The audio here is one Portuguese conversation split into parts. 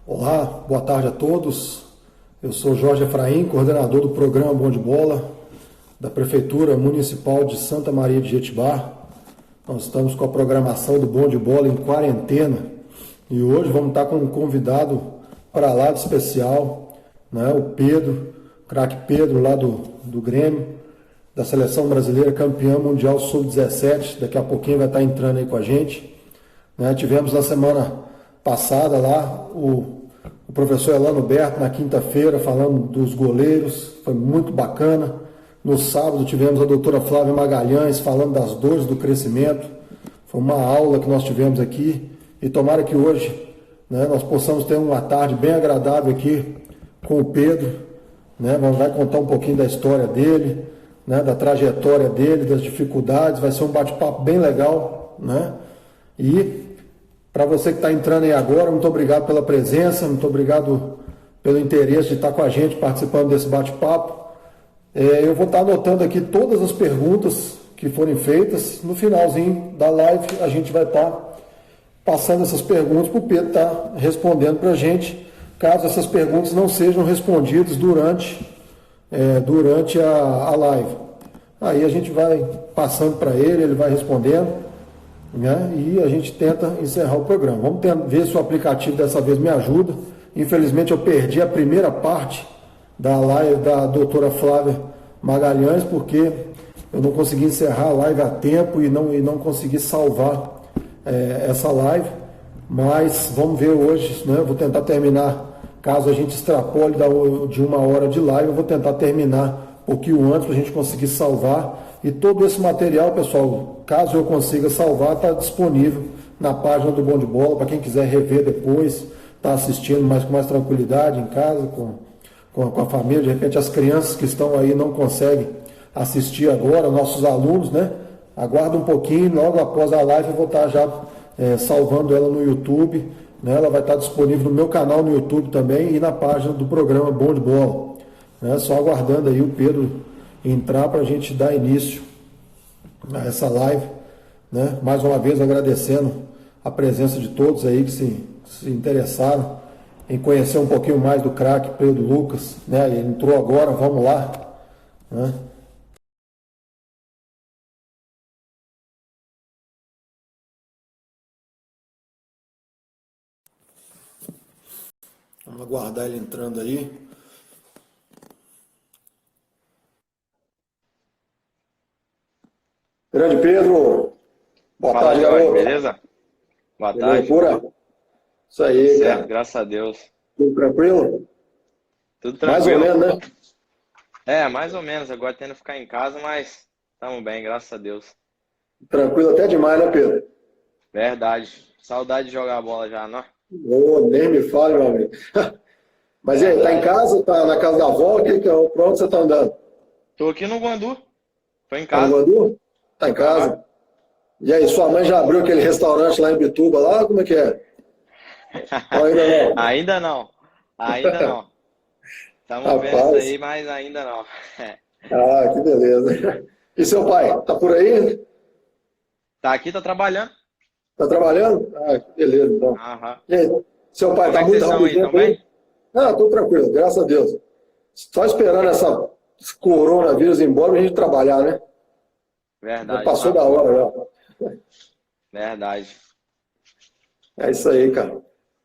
Olá, boa tarde a todos. Eu sou Jorge Efraim, coordenador do programa Bom de Bola da Prefeitura Municipal de Santa Maria de Jetibá. Nós estamos com a programação do Bom de Bola em quarentena e hoje vamos estar com um convidado para lá de especial, né? O Pedro, o craque Pedro lá do Grêmio, da Seleção Brasileira, campeão mundial sub-17. Daqui a pouquinho vai estar entrando aí com a gente. Né? Tivemos na semana passada lá o professor Elano Berto na quinta-feira falando dos goleiros, foi muito bacana. No sábado tivemos a doutora Flávia Magalhães falando das dores do crescimento. Foi uma aula que nós tivemos aqui e tomara que hoje, né, nós possamos ter uma tarde bem agradável aqui com o Pedro, né? Vai contar um pouquinho da história dele, né, da trajetória dele, das dificuldades. Vai ser um bate-papo bem legal, né? E para você que está entrando aí agora, muito obrigado pela presença, muito obrigado pelo interesse de estar com a gente participando desse bate-papo. Eu vou estar anotando aqui todas as perguntas que forem feitas. No finalzinho da live, a gente vai estar passando essas perguntas para o Pedro estar respondendo para a gente, caso essas perguntas não sejam respondidas durante a live. Aí a gente vai passando para ele, ele vai respondendo. Né? E a gente tenta encerrar o programa. Vamos ver se o aplicativo dessa vez me ajuda. Infelizmente eu perdi a primeira parte da live da doutora Flávia Magalhães, porque eu não consegui encerrar a live a tempo e não consegui salvar essa live. Mas vamos ver hoje, né? Eu vou tentar terminar, caso a gente extrapole de 1 hora de live, eu vou tentar terminar um pouquinho antes para a gente conseguir salvar. E todo esse material, pessoal, caso eu consiga salvar, está disponível na página do Bom de Bola, para quem quiser rever depois, está assistindo com mais tranquilidade em casa, com a família. De repente as crianças que estão aí não conseguem assistir agora, nossos alunos, né? Aguarda um pouquinho, logo após a live eu vou estar já salvando ela no YouTube, né? Ela vai estar disponível no meu canal no YouTube também e na página do programa Bom de Bola. Né? Só aguardando aí o Pedro entrar para a gente dar início a essa live, né? Mais uma vez agradecendo a presença de todos aí que se interessaram em conhecer um pouquinho mais do craque Pedro Lucas, né? Ele entrou agora, vamos lá, né? Vamos aguardar ele entrando aí. Grande Pedro, boa Fala, tarde, Jorge, garoto. beleza? Boa Beleza, tarde. pura? Isso Tudo aí, certo, cara. graças a Deus. Tudo tranquilo? Tudo Mais ou tranquilo. menos, né? Mais ou menos. Agora tendo que ficar em casa, mas estamos bem, graças a Deus. Tranquilo até demais, né, Pedro? Verdade. Saudade de jogar bola já, não? Ô, nem me fale, meu amigo. Mas e aí, tá em Verdade. casa? Tá na casa da avó? Pra onde você tá andando? Tô aqui no Guandu. Tô em Tá no casa. Guandu? Tá em Aham. casa? E aí, sua mãe já abriu aquele restaurante lá em Bituba lá? Como é que é? Ou ainda não? Ainda não. Ainda não. Estamos vendo isso Rapaz, aí, mas ainda não. que beleza. E seu pai, tá por aí? Tá aqui, tá trabalhando. Tá trabalhando? Que beleza, então. Aham. E aí, seu pai Como tá é que vocês muito estão aí? Tão rabugento aí? bem? Não, tô tranquilo, graças a Deus. Só esperando esse coronavírus ir embora pra gente trabalhar, né? Já Verdade, passou da passou. hora, já. Verdade. É isso aí, cara.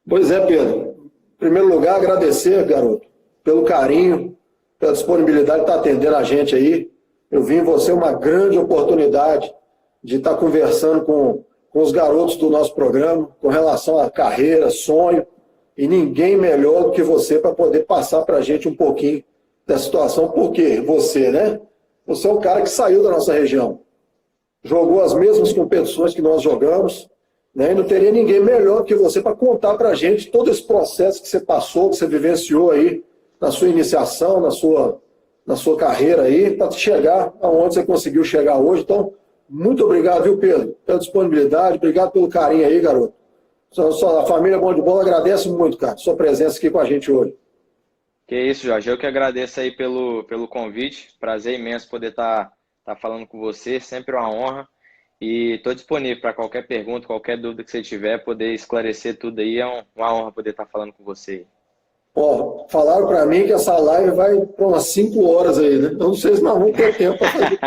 Pois é, Pedro. Em primeiro lugar, agradecer, garoto, pelo carinho, pela disponibilidade de estar atendendo a gente aí. Eu vi em você uma grande oportunidade de estar conversando com os garotos do nosso programa com relação à carreira, sonho, e ninguém melhor do que você para poder passar para a gente um pouquinho da situação. Por quê? Você, né? Você é um cara que saiu da nossa região, jogou as mesmas competições que nós jogamos, né? E não teria ninguém melhor que você para contar para a gente todo esse processo que você passou, que você vivenciou aí na sua iniciação, na sua carreira aí, para chegar aonde você conseguiu chegar hoje. Então, muito obrigado, viu, Pedro, pela disponibilidade, obrigado pelo carinho aí, garoto. A família Bom de Bola agradece muito, cara, sua presença aqui com a gente hoje. Que isso, Jorge. Eu que agradeço aí pelo convite. Prazer imenso poder estar falando com você. Sempre uma honra. E estou disponível para qualquer pergunta, qualquer dúvida que você tiver, poder esclarecer tudo aí. É uma honra poder estar falando com você. Ó, falaram para mim que essa live vai para umas 5 horas aí, né? Eu não sei se nós vamos ter tempo para fazer.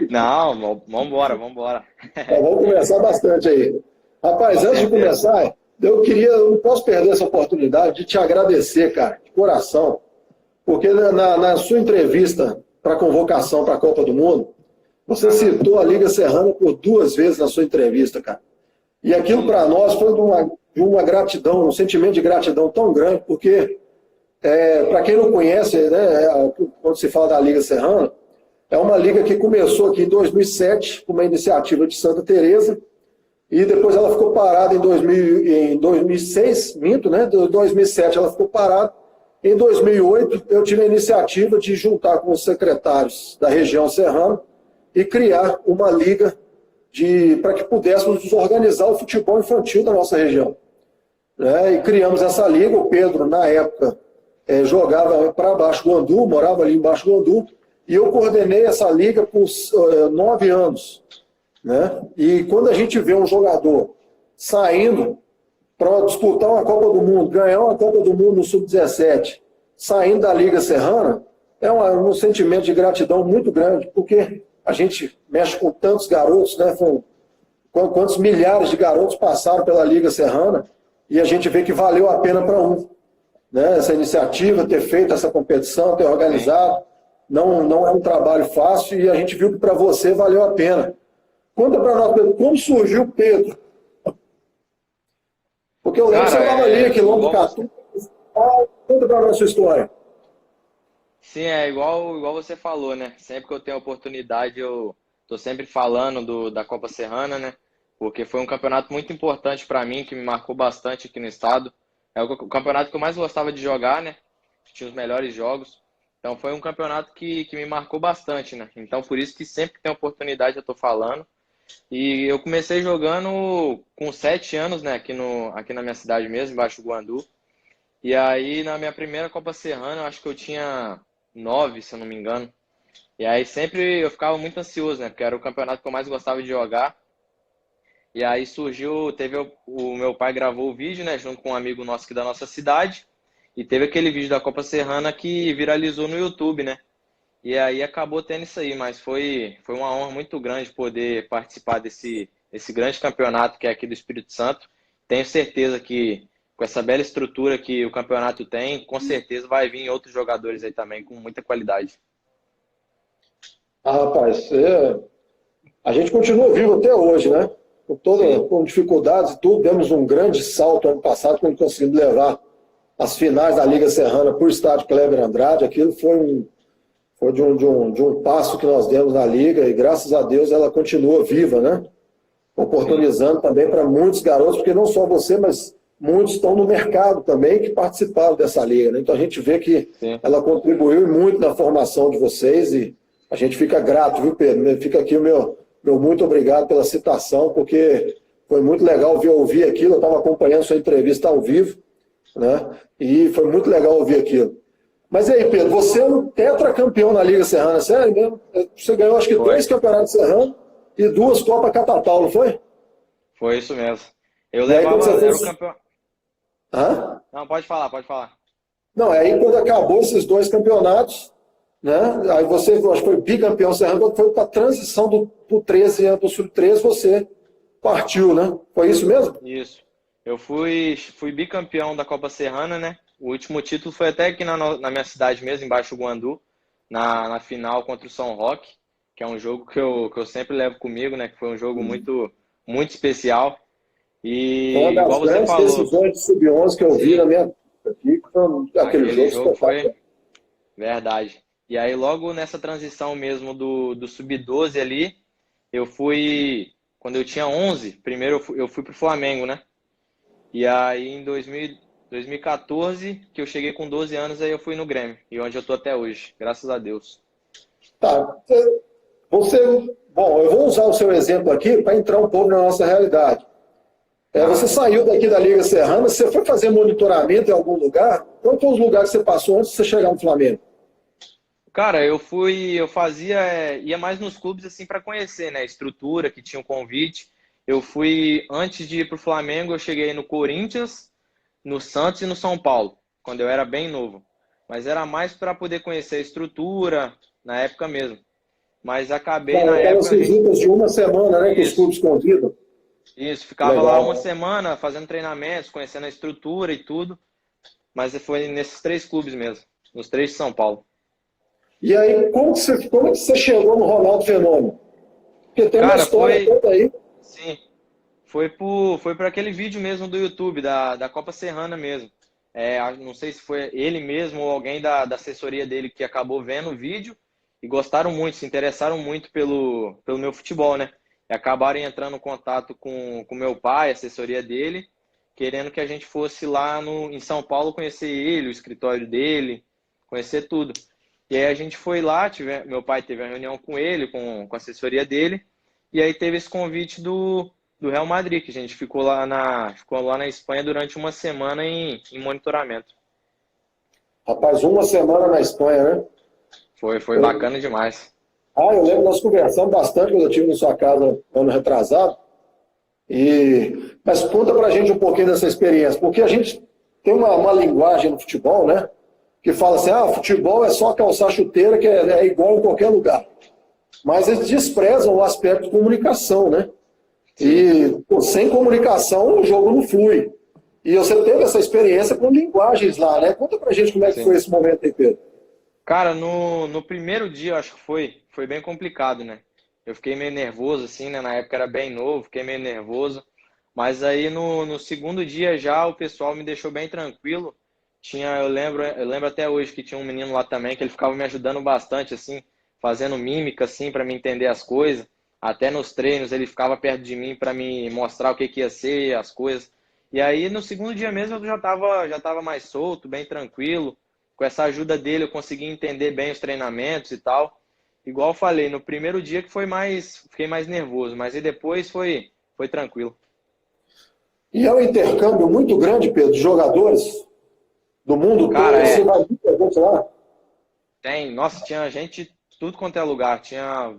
Não, vambora, vambora. Mas vamos conversar bastante aí. Rapaz, Com antes de certeza. começar, eu não posso perder essa oportunidade de te agradecer, cara, de coração, porque na sua entrevista para a convocação para a Copa do Mundo, você Aham. citou a Liga Serrana por 2 vezes na sua entrevista, cara. E aquilo para nós foi de uma gratidão, um sentimento de gratidão tão grande, porque, para quem não conhece, né, quando se fala da Liga Serrana, é uma liga que começou aqui em 2007, com uma iniciativa de Santa Teresa, e depois ela ficou parada em 2006, minto, né? Em 2007 ela ficou parada. Em 2008 eu tive a iniciativa de juntar com os secretários da região serrana e criar uma liga para que pudéssemos organizar o futebol infantil da nossa região, né? E criamos essa liga. O Pedro, na época, jogava para Baixo do Andu, morava ali embaixo do Andu, e eu coordenei essa liga por 9 anos. Né? E quando a gente vê um jogador saindo para disputar uma Copa do Mundo, ganhar uma Copa do Mundo no Sub-17, saindo da Liga Serrana, é um sentimento de gratidão muito grande, porque a gente mexe com tantos garotos, né? Quantos milhares de garotos passaram pela Liga Serrana, e a gente vê que valeu a pena para um, né? Essa iniciativa, ter feito essa competição, ter organizado, não é um trabalho fácil, e a gente viu que para você valeu a pena. Conta para nós, Pedro, como surgiu o Pedro? Porque eu lembro que você Cara, estava ali, quilômetro igual 14. Conta para nós a sua história. sim, é igual você falou, né? Sempre que eu tenho oportunidade, eu tô sempre falando da Copa Serrana, né? Porque foi um campeonato muito importante para mim, que me marcou bastante aqui no estado. É o campeonato que eu mais gostava de jogar, né? Tinha os melhores jogos. Então foi um campeonato que me marcou bastante, né? Então por isso que sempre que tem oportunidade eu tô falando. E eu comecei jogando com 7 anos, né? Aqui na minha cidade mesmo, embaixo do Guandu. E aí, na minha primeira Copa Serrana, eu acho que eu tinha 9, se eu não me engano. E aí sempre eu ficava muito ansioso, né? Porque era o campeonato que eu mais gostava de jogar. E aí o meu pai gravou o vídeo, né? Junto com um amigo nosso aqui da nossa cidade. E teve aquele vídeo da Copa Serrana que viralizou no YouTube, né? E aí acabou tendo isso aí, mas foi uma honra muito grande poder participar desse grande campeonato que é aqui do Espírito Santo. Tenho certeza que com essa bela estrutura que o campeonato tem, com certeza vai vir outros jogadores aí também com muita qualidade. Ah, rapaz, a gente continua vivo até hoje, né? Sim, Com dificuldades e tudo, demos um grande salto ano passado quando conseguimos levar as finais da Liga Serrana por estádio Kleber Andrade. Aquilo foi de um passo que nós demos na Liga, e graças a Deus ela continua viva, né? sim, Oportunizando também para muitos garotos, porque não só você, mas muitos estão no mercado também que participaram dessa liga, né? Então a gente vê que sim. ela contribuiu muito na formação de vocês, e a gente fica grato, viu, Pedro? Fica aqui o meu muito obrigado pela citação, porque foi muito legal ouvir aquilo. Eu estava acompanhando sua entrevista ao vivo, né? E foi muito legal ouvir aquilo. Mas e aí, Pedro, você é um tetracampeão na Liga Serrana, sério mesmo? Você ganhou acho que Foi. 2 campeonatos serranos e 2 Copa Catatal, não foi? Foi isso mesmo. Eu E aí quando você levava, era o fez. campeão. Hã? Não, pode falar, pode falar. Não, aí quando acabou esses 2 campeonatos, né? Aí você, acho que foi bicampeão serrano, quando foi para a transição do 13 para o sub-13, você partiu, né? Foi isso mesmo? Isso. Eu fui bicampeão da Copa Serrana, né? O último título foi até aqui na minha cidade mesmo, embaixo do Guandu, na final contra o São Roque, que é um jogo que eu sempre levo comigo, né? Que foi um jogo muito, muito especial. Foi uma E das igual você grandes falou, decisões de sub-11 que eu vi na sim, minha vida aqui, que foi aquele aquele jogo jogo foi espetacular. verdade. E aí, logo nessa transição mesmo do Sub-12 ali, quando eu tinha 11, primeiro eu fui pro Flamengo, né? E aí em 2014, que eu cheguei com 12 anos, aí eu fui no Grêmio, e onde eu tô até hoje, graças a Deus. Tá. Você, bom, eu vou usar o seu exemplo aqui para entrar um pouco na nossa realidade. Você Aham. saiu daqui da Liga Serrana, você foi fazer monitoramento em algum lugar? Qual foi os lugares que você passou antes de você chegar no Flamengo? Cara, ia mais nos clubes assim para conhecer, né, a estrutura que tinha o convite. Eu fui antes de ir pro Flamengo, eu cheguei no Corinthians, no Santos e no São Paulo, quando eu era bem novo. Mas era mais para poder conhecer a estrutura na época mesmo. Mas acabei Cara, na aquelas época a gente visitas de uma semana, né, que os isso, clubes convidam. isso, ficava lá uma Legal. semana fazendo treinamentos, conhecendo a estrutura e tudo, mas foi nesses três clubes mesmo, nos três de São Paulo. E aí, como que você chegou no Ronaldo Fenômeno? Porque tem uma Cara, história foi, toda aí. sim, foi por aquele vídeo mesmo do YouTube, da Copa Serrana mesmo. Não sei se foi ele mesmo ou alguém da assessoria dele que acabou vendo o vídeo e gostaram muito, se interessaram muito pelo meu futebol, né? E acabaram entrando em contato com meu pai, a assessoria dele, querendo que a gente fosse lá em São Paulo conhecer ele, o escritório dele, conhecer tudo. E aí a gente foi lá, meu pai teve a reunião com ele, com a assessoria dele, e aí teve esse convite do Real Madrid, que a gente ficou lá na Espanha durante uma semana em monitoramento. Rapaz, uma semana na Espanha, né? Foi bacana demais. Eu lembro, nós conversamos bastante quando eu estive na sua casa ano retrasado. Mas conta pra gente um pouquinho dessa experiência, porque a gente tem uma linguagem no futebol, né? Que fala assim, futebol é só calçar chuteira, que é igual em qualquer lugar. Mas eles desprezam o aspecto de comunicação, né? Sim, E pô, sem comunicação o jogo não flui. E você teve essa experiência com linguagens lá, né? Conta pra gente como é que sim. foi esse momento aí, Pedro. Cara, no primeiro dia, eu acho que foi bem complicado, né? Eu fiquei meio nervoso, assim, né? Na época era bem novo, fiquei meio nervoso. Mas aí no segundo dia já o pessoal me deixou bem tranquilo. Eu lembro até hoje que tinha um menino lá também que ele ficava me ajudando bastante, assim, fazendo mímica, assim, para me entender as coisas. Até nos treinos ele ficava perto de mim para me mostrar o que que ia ser, as coisas. E aí no segundo dia mesmo eu já tava mais solto, bem tranquilo. Com essa ajuda dele eu consegui entender bem os treinamentos e tal. Igual eu falei, no primeiro dia que fiquei mais nervoso, mas aí depois foi tranquilo. E é um intercâmbio muito grande, Pedro, de jogadores do mundo todo, Cara, você vai muita gente lá. nossa, tinha gente tudo quanto é lugar. Tinha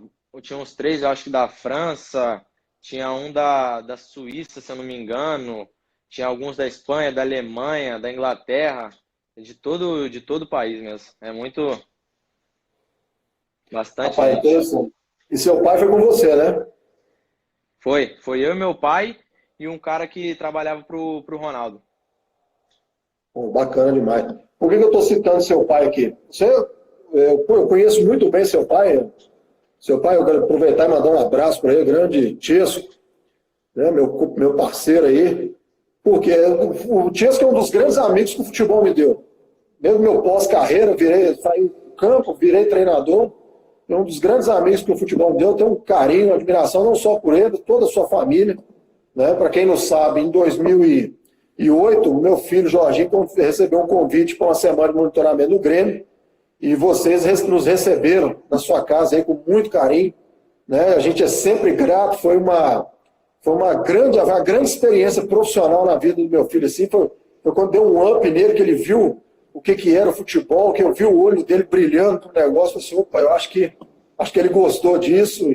uns três, eu acho que da França, tinha um da Suíça, se eu não me engano, tinha alguns da Espanha, da Alemanha, da Inglaterra, de todo o país mesmo. É bastante Rapaz, gente. interessante. E seu pai foi com você, né? Foi eu e meu pai e um cara que trabalhava pro Ronaldo. Pô, bacana demais. Por que eu estou citando seu pai aqui? Eu conheço muito bem seu pai. Seu pai, eu quero aproveitar e mandar um abraço para ele, grande Tiesco, né, meu parceiro aí. Porque o Tiesco é um dos grandes amigos que o futebol me deu. Mesmo meu pós-carreira, saí do campo, virei treinador. É um dos grandes amigos que o futebol me deu. Eu tenho um carinho, uma admiração, não só por ele, toda a sua família. Né? Para quem não sabe, em 2008, meu filho Jorginho recebeu um convite para uma semana de monitoramento no Grêmio e vocês nos receberam na sua casa aí com muito carinho. Né? A gente é sempre grato, foi uma grande experiência profissional na vida do meu filho. Assim, foi quando deu um up nele, que ele viu o que era o futebol, que eu vi o olho dele brilhando pro negócio. Eu falei assim, opa, eu acho que ele gostou disso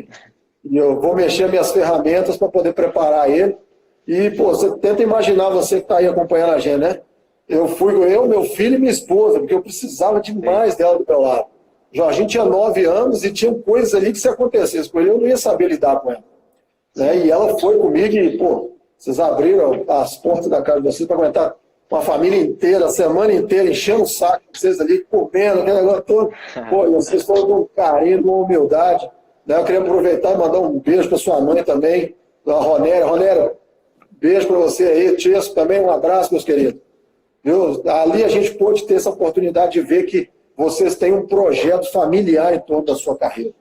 e eu vou mexer minhas ferramentas para poder preparar ele. E, pô, você tenta imaginar você que está aí acompanhando a gente, né? Meu filho e minha esposa, porque eu precisava Sim, demais dela do meu lado. Jorginho tinha 9 anos e tinha coisas ali que se acontecesse com ele, eu não ia saber lidar com ela. Né? sim. E ela foi comigo e, pô, vocês abriram as portas da casa de vocês para aguentar uma família inteira, a semana inteira, enchendo o saco de vocês ali, comendo, aquele negócio todo. Pô, e vocês foram com um carinho, com humildade. Né? Eu queria aproveitar e mandar um beijo para sua mãe também, a Ronéria. Ronéria, beijo para você aí, Tiesco também, um abraço, meus queridos. Viu? Ali a gente pôde ter essa oportunidade de ver que vocês têm um projeto familiar em torno da sua carreira.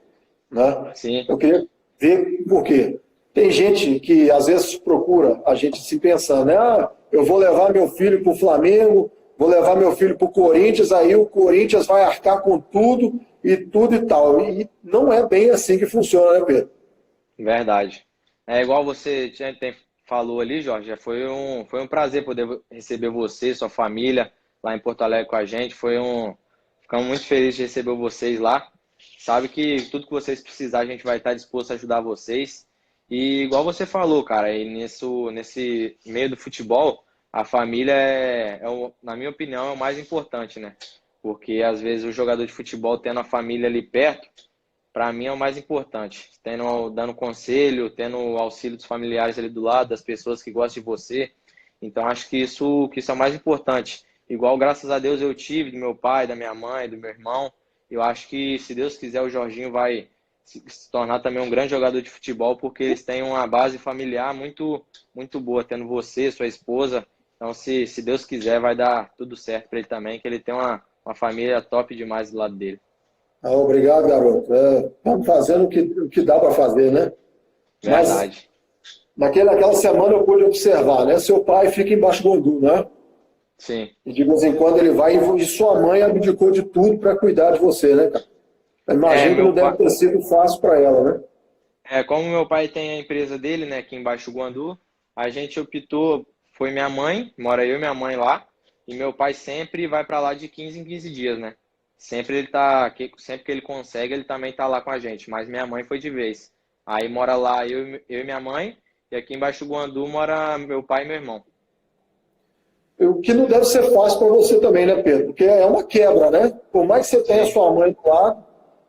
Né? Sim. Eu queria ver por quê. Tem gente que às vezes procura a gente se pensando, né? Eu vou levar meu filho para o Flamengo, vou levar meu filho para o Corinthians, aí o Corinthians vai arcar com tudo e tal. E não é bem assim que funciona, né, Pedro? Verdade. É igual você falou ali, Jorge, foi um prazer poder receber você, sua família lá em Porto Alegre com a gente. ficamos muito felizes de receber vocês lá. Sabe que tudo que vocês precisarem, a gente vai estar disposto a ajudar vocês. E igual você falou, cara, nesse meio do futebol, a família na minha opinião, é o mais importante, né? Porque às vezes o jogador de futebol tendo a família ali perto, para mim é o mais importante. Dando conselho, tendo o auxílio dos familiares ali do lado, das pessoas que gostam de você. Então acho que isso é o mais importante. Igual, graças a Deus, eu tive do meu pai, da minha mãe, do meu irmão. Eu acho que, se Deus quiser, o Jorginho vai se tornar também um grande jogador de futebol, porque eles têm uma base familiar muito, muito boa, tendo você, sua esposa. Então, se Deus quiser, vai dar tudo certo para ele também, que ele tem uma família top demais do lado dele. Ah, obrigado, garoto. Estamos fazendo o que dá para fazer, né? Mas Verdade. naquela semana eu pude observar, né? Seu pai fica embaixo do Gondu, né? Sim. E de vez em quando ele vai e sua mãe abdicou de tudo para cuidar de você, né, cara? Eu imagino que não Meu deve pai. ter sido fácil para ela, né? Como meu pai tem a empresa dele, né, aqui embaixo do Guandu, a gente optou, foi minha mãe, mora eu e minha mãe lá, e meu pai sempre vai para lá de 15 em 15 dias, né? Sempre que ele consegue, ele também tá lá com a gente, mas minha mãe foi de vez. Aí mora lá eu e minha mãe, e aqui embaixo do Guandu mora meu pai e meu irmão. O que não deve ser fácil para você também, né, Pedro? Porque é uma quebra, né? Por mais que você tenha Sim. sua mãe do lado,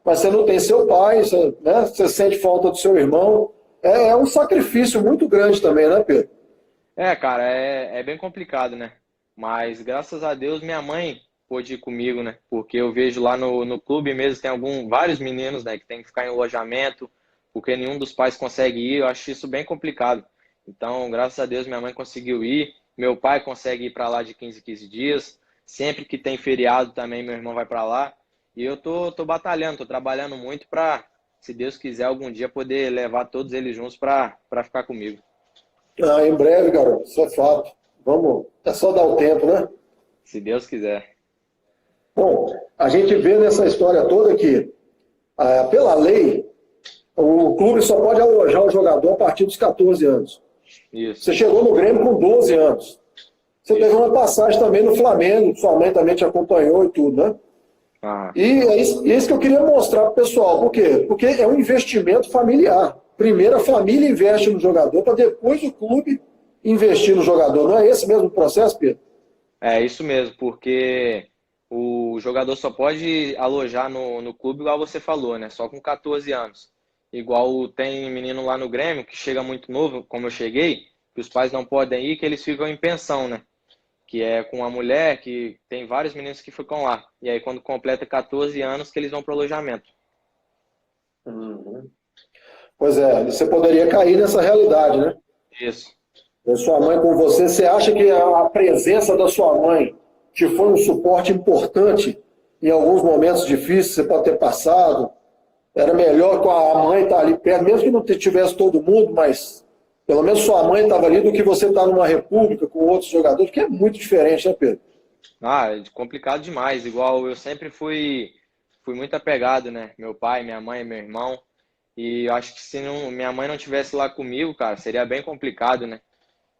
mas você não tem seu pai, você, né? Você sente falta do seu irmão. É um sacrifício muito grande também, né, Pedro? Cara, é bem complicado, né? Mas graças a Deus minha mãe pôde ir comigo, né? Porque eu vejo lá no clube mesmo, tem vários meninos, né, que tem que ficar em alojamento, porque nenhum dos pais consegue ir. Eu acho isso bem complicado. Então, graças a Deus minha mãe conseguiu ir, meu pai consegue ir para lá de 15 em 15 dias. Sempre que tem feriado também meu irmão vai para lá. E eu tô batalhando, tô trabalhando muito para, se Deus quiser, algum dia poder levar todos eles juntos para ficar comigo. Ah, em breve, garoto, isso é fato. Vamos, é só dar o tempo, né? Se Deus quiser. Bom, a gente vê nessa história toda que, pela lei, o clube só pode alojar o jogador a partir dos 14 anos. Isso, Você chegou no Grêmio com 12 anos. Você teve isso. uma passagem também no Flamengo, sua mãe também te acompanhou e tudo, né? Ah, E é isso que eu queria mostrar para o pessoal. Por quê? Porque é um investimento familiar. Primeiro a família investe no jogador, para depois o clube investir no jogador. Não é esse mesmo processo, Pedro? é isso mesmo, porque o jogador só pode alojar no clube, igual você falou, né? Só com 14 anos. Igual tem menino lá no Grêmio que chega muito novo, como eu cheguei, que os pais não podem ir, que eles ficam em pensão, né? Que é com a mulher, que tem vários meninos que ficam lá. E aí, quando completa 14 anos, que eles vão para o alojamento. Uhum. Pois é, você poderia cair nessa realidade, né? Isso. Da sua mãe com você, você acha que a presença da sua mãe te foi um suporte importante em alguns momentos difíceis que você pode ter passado? Era melhor com a mãe estar ali perto, mesmo que não tivesse todo mundo, mas pelo menos sua mãe estava ali do que você estar numa república com outros jogadores, que é muito diferente, né, Pedro? É complicado demais. Igual eu sempre fui muito apegado, né? Meu pai, minha mãe, meu irmão. E eu acho que se minha mãe não tivesse lá comigo, cara, seria bem complicado, né?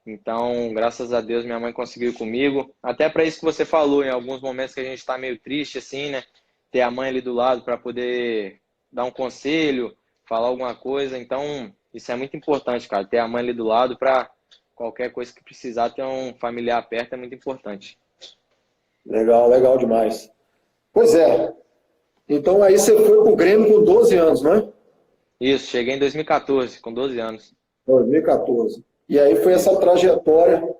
Então, graças a Deus, minha mãe conseguiu ir comigo. Até para isso que você falou, em alguns momentos que a gente está meio triste, assim, né? Ter a mãe ali do lado para poder dar um conselho, falar alguma coisa. Então, isso é muito importante, cara. Ter a mãe ali do lado para qualquer coisa que precisar, ter um familiar perto é muito importante. Legal, legal demais. Pois é. Então aí você foi pro Grêmio com 12 anos, né? Isso, cheguei em 2014, com 12 anos. 2014. E aí foi essa trajetória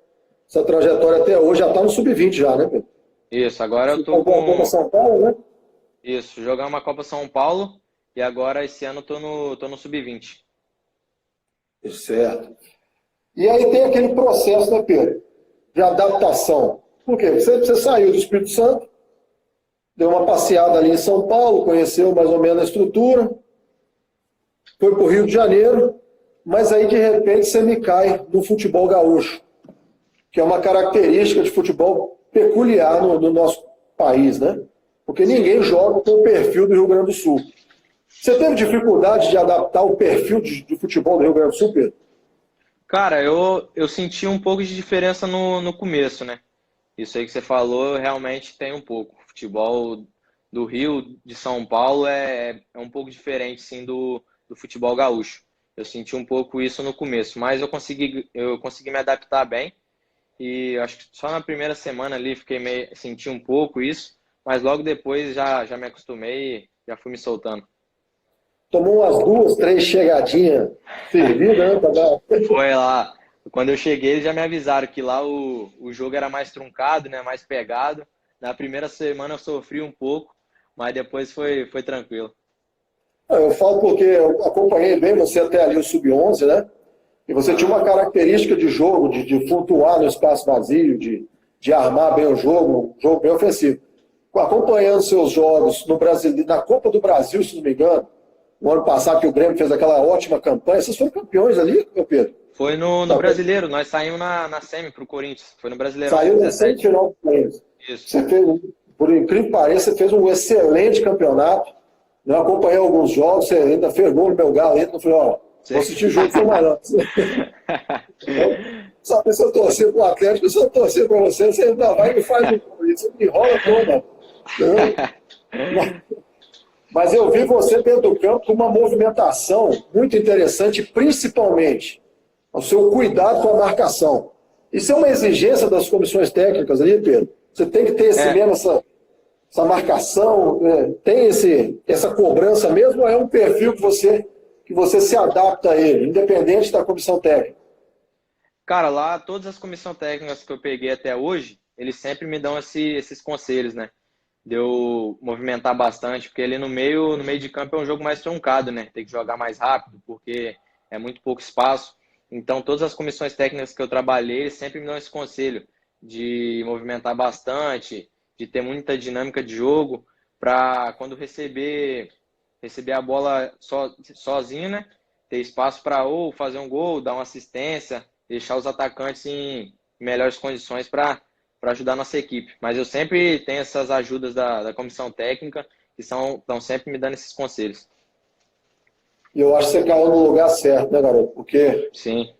até hoje, já está no sub-20 já, né, Pedro? Isso, agora eu Você tô jogou a Copa com. São Paulo, né? Isso, jogar uma Copa São Paulo e agora esse ano eu tô no Sub-20. Certo. E aí tem aquele processo, né, Pedro, de adaptação. Por quê? Você saiu do Espírito Santo, deu uma passeada ali em São Paulo, conheceu mais ou menos a estrutura, foi para o Rio de Janeiro, mas aí de repente você me cai no futebol gaúcho, que é uma característica de futebol peculiar no nosso país, né? Porque Sim. ninguém joga com o perfil do Rio Grande do Sul. Você teve dificuldade de adaptar o perfil de futebol do Rio Grande do Sul, Pedro? Cara, eu senti um pouco de diferença no começo, né? Isso aí que você falou, realmente tem um pouco. Futebol do Rio, de São Paulo, é um pouco diferente, sim, do futebol gaúcho. Eu senti um pouco isso no começo, mas eu consegui me adaptar bem. E acho que só na primeira semana ali senti um pouco isso, mas logo depois já me acostumei e já fui me soltando. Tomou umas duas, três chegadinhas fervidas, né? Pra dar... Foi lá. Quando eu cheguei, eles já me avisaram que lá o jogo era mais truncado, né? Mais pegado. Na primeira semana eu sofri um pouco, mas depois foi tranquilo. Eu falo porque eu acompanhei bem você até ali o Sub-11, né? E você tinha uma característica de jogo, de flutuar no espaço vazio, de armar bem o jogo, um jogo bem ofensivo. Acompanhando seus jogos no Brasil, na Copa do Brasil, se não me engano, no ano passado que o Grêmio fez aquela ótima campanha, vocês foram campeões ali, meu Pedro? Foi no Tá, Brasileiro, nós saímos na semi pro Corinthians. Foi no Brasileirão saiu na Sub-17. semifinal do Corinthians. Isso. Você fez, por incrível que pareça, você fez um excelente campeonato. Eu acompanhei alguns jogos, você ainda fez gol no meu galo, eu falei, ó, vou assistir jogo com o Marão. Sabe, se eu torcer pro Atlético, se eu torcer para você, você ainda vai e me faz um gol. Você me enrola toda. Mas eu vi você dentro do campo com uma movimentação muito interessante, principalmente o seu cuidado com a marcação. Isso é uma exigência das comissões técnicas ali, Pedro. Você tem que ter mesmo essa marcação, tem essa cobrança mesmo, ou é um perfil que você se adapta a ele, independente da comissão técnica? Cara, lá todas as comissões técnicas que eu peguei até hoje, eles sempre me dão esses conselhos, né? De eu movimentar bastante, porque ali no meio de campo é um jogo mais truncado, né? Tem que jogar mais rápido, porque é muito pouco espaço. Então, todas as comissões técnicas que eu trabalhei, eles sempre me dão esse conselho de movimentar bastante, de ter muita dinâmica de jogo, para quando receber a bola sozinho, né? Ter espaço para ou fazer um gol, dar uma assistência, deixar os atacantes em melhores condições para ajudar a nossa equipe. Mas eu sempre tenho essas ajudas da comissão técnica que estão sempre me dando esses conselhos. E eu acho que você caiu no lugar certo, né, garoto? Porque Sim.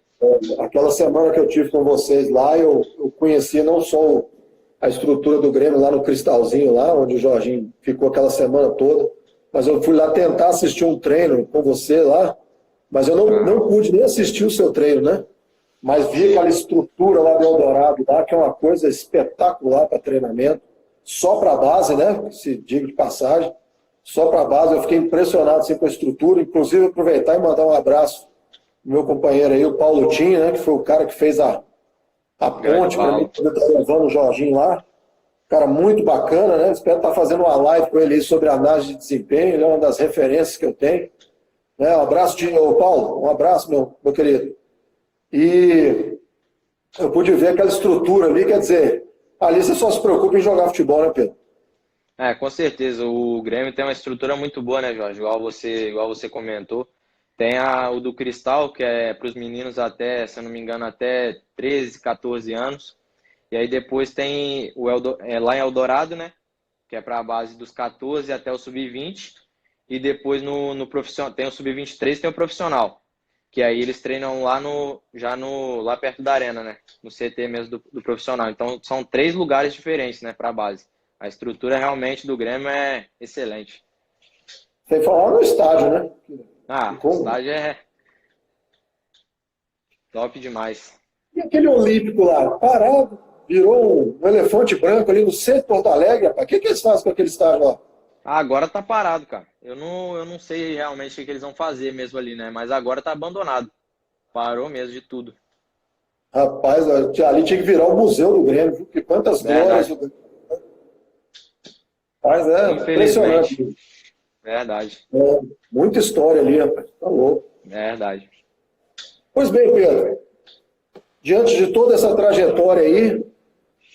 aquela semana que eu tive com vocês lá, eu conheci não só a estrutura do Grêmio lá no Cristalzinho, lá onde o Jorginho ficou aquela semana toda, mas eu fui lá tentar assistir um treino com você lá, mas eu não pude nem assistir o seu treino, né? Mas vi aquela estrutura lá do Eldorado, lá, que é uma coisa espetacular para treinamento, só para a base, né? Se diga de passagem, só para a base. Eu fiquei impressionado assim, com a estrutura, inclusive aproveitar e mandar um abraço pro meu companheiro aí, o Paulo Tinha, né? Que foi o cara que fez a ponte para mim poder estar levando o Jorginho lá. Cara muito bacana, né? Espero estar fazendo uma live com ele aí sobre análise de desempenho, ele é uma das referências que eu tenho. Né? Um abraço, Paulo, um abraço, meu querido. E eu pude ver aquela estrutura ali, quer dizer, ali você só se preocupa em jogar futebol, né, Pedro? Com certeza. O Grêmio tem uma estrutura muito boa, né, Jorge? Igual você comentou. Tem o do Cristal, que é para os meninos até, se eu não me engano, até 13, 14 anos. E aí depois tem lá em Eldorado, né? Que é para a base dos 14 até o sub-20. E depois no profissional, tem o sub-23 e tem o profissional. Que aí eles treinam lá perto da arena, né? No CT mesmo do profissional. Então são 3 lugares diferentes, né, para a base. A estrutura realmente do Grêmio é excelente. Sem falar no estádio, né? O estádio é top demais. E aquele Olímpico lá, parado, virou um elefante branco ali no centro de Porto Alegre. O que eles fazem com aquele estádio lá? Agora tá parado, cara. Eu não sei realmente o que eles vão fazer mesmo ali, né? Mas agora tá abandonado. Parou mesmo de tudo. Rapaz, ali tinha que virar o museu do Grêmio, viu? Porque quantas glórias. Mas impressionante. Verdade. Muita história ali, rapaz. Tá louco. Verdade. Pois bem, Pedro. Diante de toda essa trajetória aí,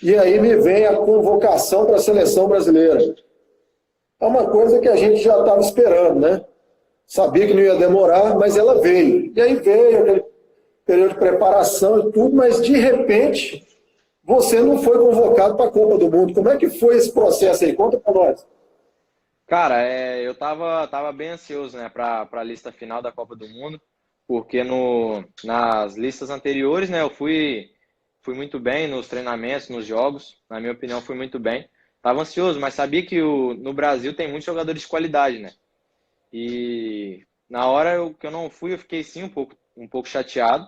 e aí me vem a convocação para a seleção brasileira. É uma coisa que a gente já estava esperando, né? Sabia que não ia demorar, mas ela veio. E aí veio aquele período de preparação e tudo, mas de repente você não foi convocado para a Copa do Mundo. Como é que foi esse processo aí? Conta para nós. Cara, eu tava bem ansioso, né, para a lista final da Copa do Mundo, porque nas listas anteriores, né, eu fui muito bem nos treinamentos, nos jogos, na minha opinião, fui muito bem. Tava ansioso, mas sabia que no Brasil tem muitos jogadores de qualidade, né? E na hora que eu não fui, eu fiquei sim um pouco chateado,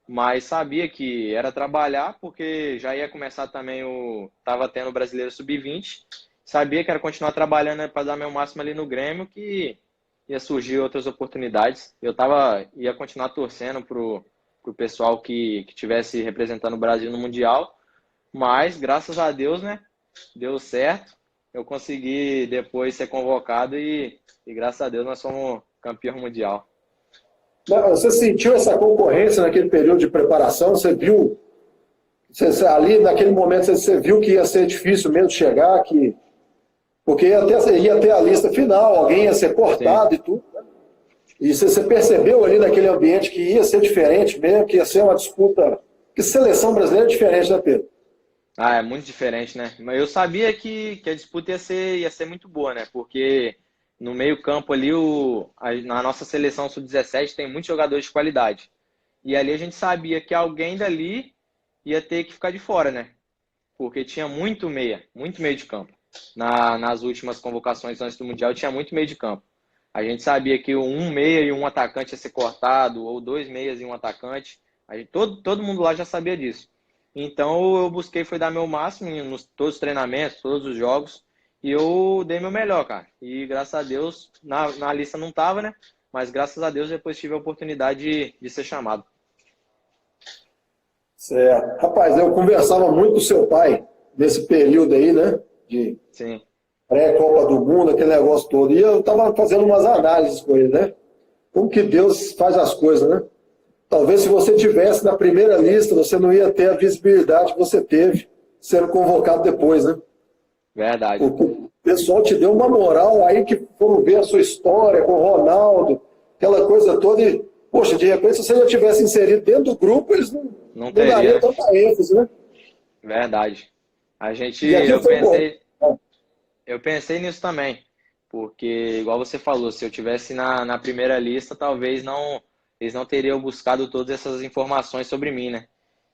mas sabia que era trabalhar, porque já ia começar também tava tendo o Brasileiro Sub-20, sabia que era continuar trabalhando, né, para dar meu máximo ali no Grêmio, que ia surgir outras oportunidades. Ia continuar torcendo pro pessoal que tivesse representando o Brasil no Mundial, mas graças a Deus, né, deu certo. Eu consegui depois ser convocado e graças a Deus nós somos campeão mundial. Você sentiu essa concorrência naquele período de preparação? Você viu, ali naquele momento, você viu que ia ser difícil mesmo chegar, porque ia ter a lista final, alguém ia ser cortado. Sim. E tudo, né? E você percebeu ali naquele ambiente que ia ser diferente mesmo, que ia ser uma disputa, que seleção brasileira é diferente, né, Pedro? É muito diferente, né? Mas eu sabia que a disputa ia ser muito boa, né? Porque no meio-campo ali, na nossa seleção sub-17 tem muitos jogadores de qualidade. E ali a gente sabia que alguém dali ia ter que ficar de fora, né? Porque tinha muito meio de campo. Nas últimas convocações antes do Mundial, tinha muito meio de campo. A gente sabia que um meia e um atacante ia ser cortado, ou dois meias e um atacante. Todo mundo lá já sabia disso. Então eu busquei foi dar meu máximo em todos os treinamentos, todos os jogos, e eu dei meu melhor, cara. E graças a Deus, na lista não tava, né? Mas graças a Deus depois tive a oportunidade de ser chamado. Certo. Rapaz, eu conversava muito com seu pai nesse período aí, né? De Sim. Pré-Copa do Mundo, aquele negócio todo. E eu tava fazendo umas análises com ele, né? Como que Deus faz as coisas, né? Talvez se você tivesse na primeira lista, você não ia ter a visibilidade que você teve sendo convocado depois, né? Verdade. Porque o pessoal te deu uma moral aí que foram ver a sua história com o Ronaldo, aquela coisa toda e, poxa, de repente se você já tivesse inserido dentro do grupo, eles não dariam tanta ênfase, né? Verdade. Eu pensei nisso também, porque igual você falou, se eu tivesse na primeira lista, talvez eles não teriam buscado todas essas informações sobre mim, né?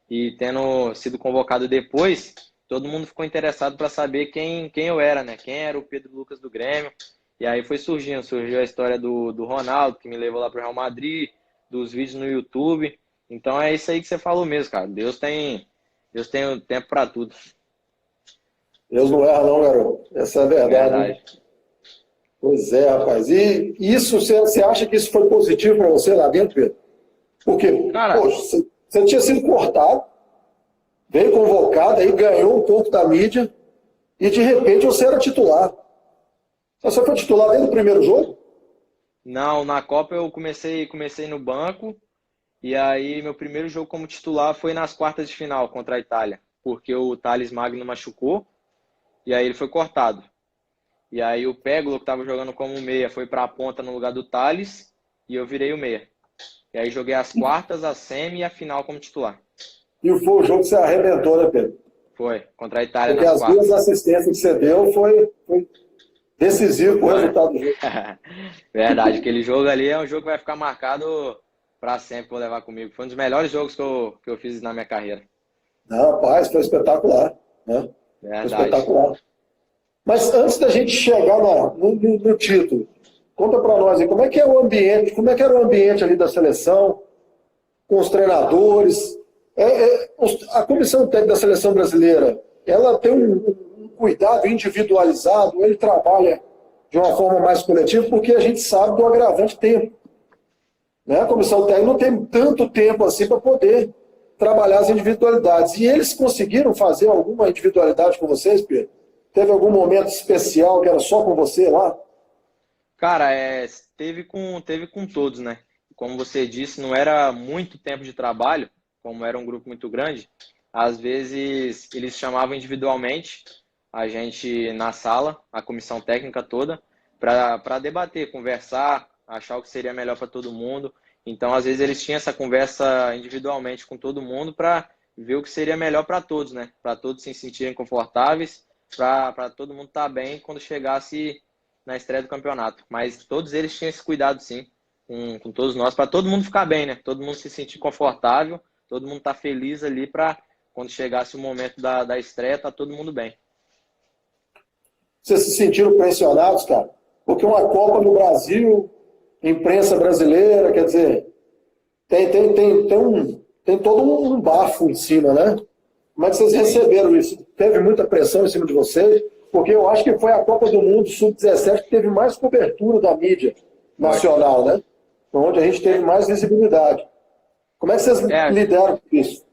E tendo sido convocado depois, todo mundo ficou interessado para saber quem eu era, né? Quem era o Pedro Lucas do Grêmio. E aí surgiu a história do Ronaldo, que me levou lá para o Real Madrid, dos vídeos no YouTube. Então é isso aí que você falou mesmo, cara. Deus tem o tempo para tudo. Deus não erra não, garoto. Essa é a verdade. Verdade. Pois é, rapaz. E isso, você acha que isso foi positivo para você lá dentro, Pedro? Porque, cara, poxa, você tinha sido cortado, veio convocado, aí ganhou um pouco da mídia, e de repente você era titular. Você foi titular desde o primeiro jogo? Não, na Copa eu comecei no banco, e aí meu primeiro jogo como titular foi nas quartas de final contra a Itália, porque o Thales Magno machucou, e aí ele foi cortado. E aí o Peglo, que estava jogando como meia, foi para a ponta no lugar do Thales, e eu virei o meia. E aí joguei as quartas, a semi e a final como titular. E foi o jogo que você arrebentou, né, Pedro? Foi, contra a Itália porque nas quartas. Porque as duas assistências que você deu foi decisivo para o resultado do jogo. Verdade, aquele jogo ali é um jogo que vai ficar marcado para sempre, vou levar comigo. Foi um dos melhores jogos que eu fiz na minha carreira. Não, rapaz, foi espetacular. Né? Verdade. Foi espetacular. Mas antes da gente chegar no título, conta para nós aí, como é que é o ambiente, como é que era o ambiente ali da seleção, com os treinadores. A comissão técnica da seleção brasileira, ela tem um cuidado individualizado, ele trabalha de uma forma mais coletiva, porque a gente sabe do agravante tempo. Né? A comissão técnica não tem tanto tempo assim para poder trabalhar as individualidades. E eles conseguiram fazer alguma individualidade com vocês, Pedro? Teve algum momento especial que era só com você lá? Cara, teve com todos, né? Como você disse, não era muito tempo de trabalho, como era um grupo muito grande. Às vezes eles chamavam individualmente a gente na sala, a comissão técnica toda, para debater, conversar, achar o que seria melhor para todo mundo. Então, às vezes eles tinham essa conversa individualmente com todo mundo para ver o que seria melhor para todos, né? Para todos se sentirem confortáveis, para todo mundo estar bem quando chegasse na estreia do campeonato. Mas todos eles tinham esse cuidado, sim, com todos nós, para todo mundo ficar bem, né? Todo mundo se sentir confortável, todo mundo estar feliz ali para quando chegasse o momento da estreia, tá todo mundo bem. Vocês se sentiram pressionados, cara? Porque uma Copa no Brasil, imprensa brasileira, quer dizer, tem todo um bafo em cima, né? Como é que vocês receberam isso? Teve muita pressão em cima de vocês? Porque eu acho que foi a Copa do Mundo Sub-17 que teve mais cobertura da mídia nacional, né? Onde a gente teve mais visibilidade. Como é que vocês lidaram com isso?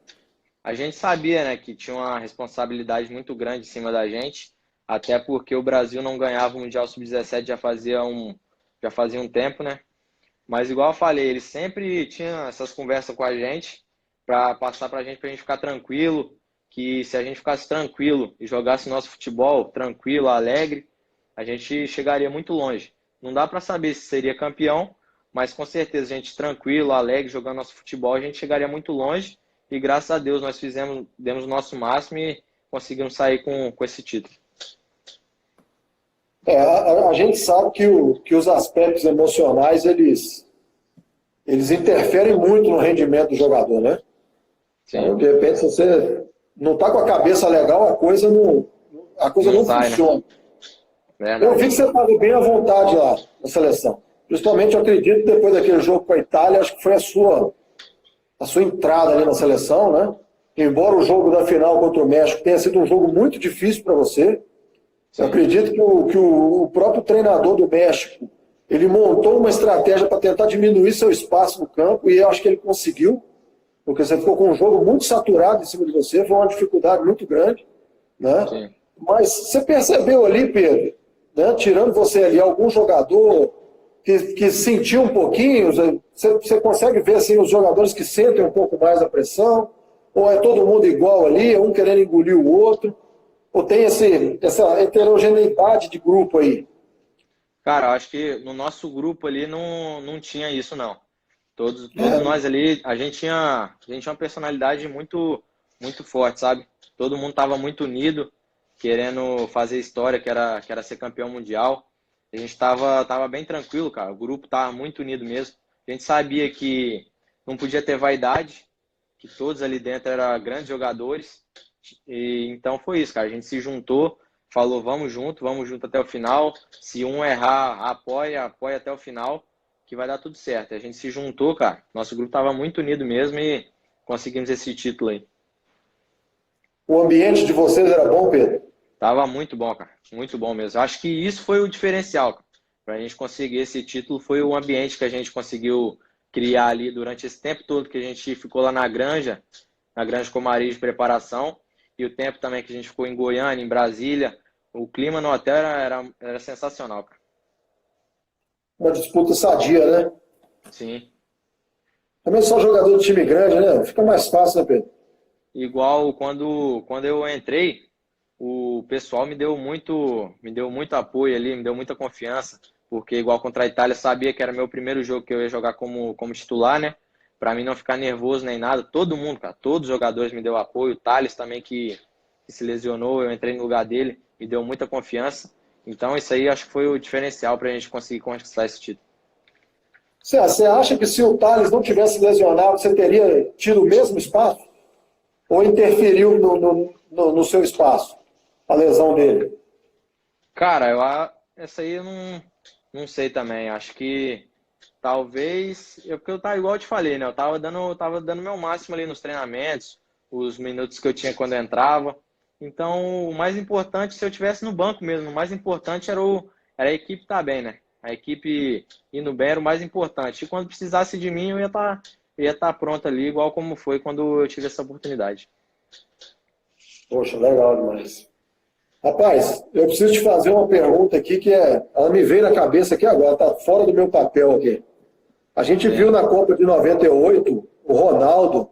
A gente sabia, né, que tinha uma responsabilidade muito grande em cima da gente, até porque o Brasil não ganhava o Mundial Sub-17 já fazia um tempo, né? Mas igual eu falei, eles sempre tinham essas conversas com a gente para passar para a gente ficar tranquilo, que se a gente ficasse tranquilo e jogasse nosso futebol tranquilo, alegre, a gente chegaria muito longe. Não dá para saber se seria campeão, mas com certeza a gente tranquilo, alegre, jogando nosso futebol, a gente chegaria muito longe e graças a Deus nós demos o nosso máximo e conseguimos sair com esse título. A gente sabe que os aspectos emocionais, eles interferem muito no rendimento do jogador, né? Sim. Então, de repente, se você não está com a cabeça legal, a coisa não funciona. Né? Eu vi que você estava bem à vontade lá na seleção. Principalmente, eu acredito, depois daquele jogo com a Itália, acho que foi a sua entrada ali na seleção, né? Embora o jogo da final contra o México tenha sido um jogo muito difícil para você, eu acredito que o próprio treinador do México, ele montou uma estratégia para tentar diminuir seu espaço no campo e eu acho que ele conseguiu, porque você ficou com um jogo muito saturado em cima de você, foi uma dificuldade muito grande, né? Sim. Mas você percebeu ali, Pedro, né, tirando você ali, algum jogador que sentiu um pouquinho, você consegue ver assim, os jogadores que sentem um pouco mais a pressão, ou é todo mundo igual ali, um querendo engolir o outro, ou tem essa heterogeneidade de grupo aí? Cara, eu acho que no nosso grupo ali não tinha isso, não. Todos nós ali, a gente tinha uma personalidade muito, muito forte, sabe? Todo mundo estava muito unido, querendo fazer história, que era ser campeão mundial. A gente tava bem tranquilo, cara. O grupo tava muito unido mesmo. A gente sabia que não podia ter vaidade, que todos ali dentro eram grandes jogadores. E então foi isso, cara. A gente se juntou, falou, vamos junto até o final. Se um errar, apoia até o final, que vai dar tudo certo. A gente se juntou, cara. Nosso grupo tava muito unido mesmo e conseguimos esse título aí. O ambiente de vocês era bom, Pedro? Tava muito bom, cara. Muito bom mesmo. Acho que isso foi o diferencial, para a gente conseguir esse título. Foi o ambiente que a gente conseguiu criar ali durante esse tempo todo que a gente ficou lá na Granja Comari de preparação. E o tempo também que a gente ficou em Goiânia, em Brasília. O clima no hotel era sensacional, cara. Uma disputa sadia, né? Sim. Também só jogador de time grande, né? Fica mais fácil, né, Pedro? Igual quando eu entrei, o pessoal me deu muito apoio ali, me deu muita confiança, porque igual contra a Itália, sabia que era meu primeiro jogo que eu ia jogar como titular, né? Para mim não ficar nervoso nem nada. Todo mundo, cara, todos os jogadores me deu apoio. O Thales também, que se lesionou, eu entrei no lugar dele, me deu muita confiança. Então isso aí acho que foi o diferencial para a gente conseguir conquistar esse título. Você acha que se o Thales não tivesse lesionado, você teria tido o mesmo espaço? Ou interferiu no seu espaço, a lesão dele? Cara, essa aí eu não sei também. Acho que talvez, porque eu tava igual eu te falei, né? Eu tava dando meu máximo ali nos treinamentos, os minutos que eu tinha quando eu entrava. Então, o mais importante, se eu tivesse no banco mesmo, o mais importante era a equipe estar bem, né? A equipe indo bem era o mais importante. E quando precisasse de mim, eu ia estar pronto ali, igual como foi quando eu tive essa oportunidade. Poxa, legal demais. Rapaz, eu preciso te fazer uma pergunta aqui que ela me veio na cabeça aqui agora, tá fora do meu papel aqui. A gente viu na Copa de 98 o Ronaldo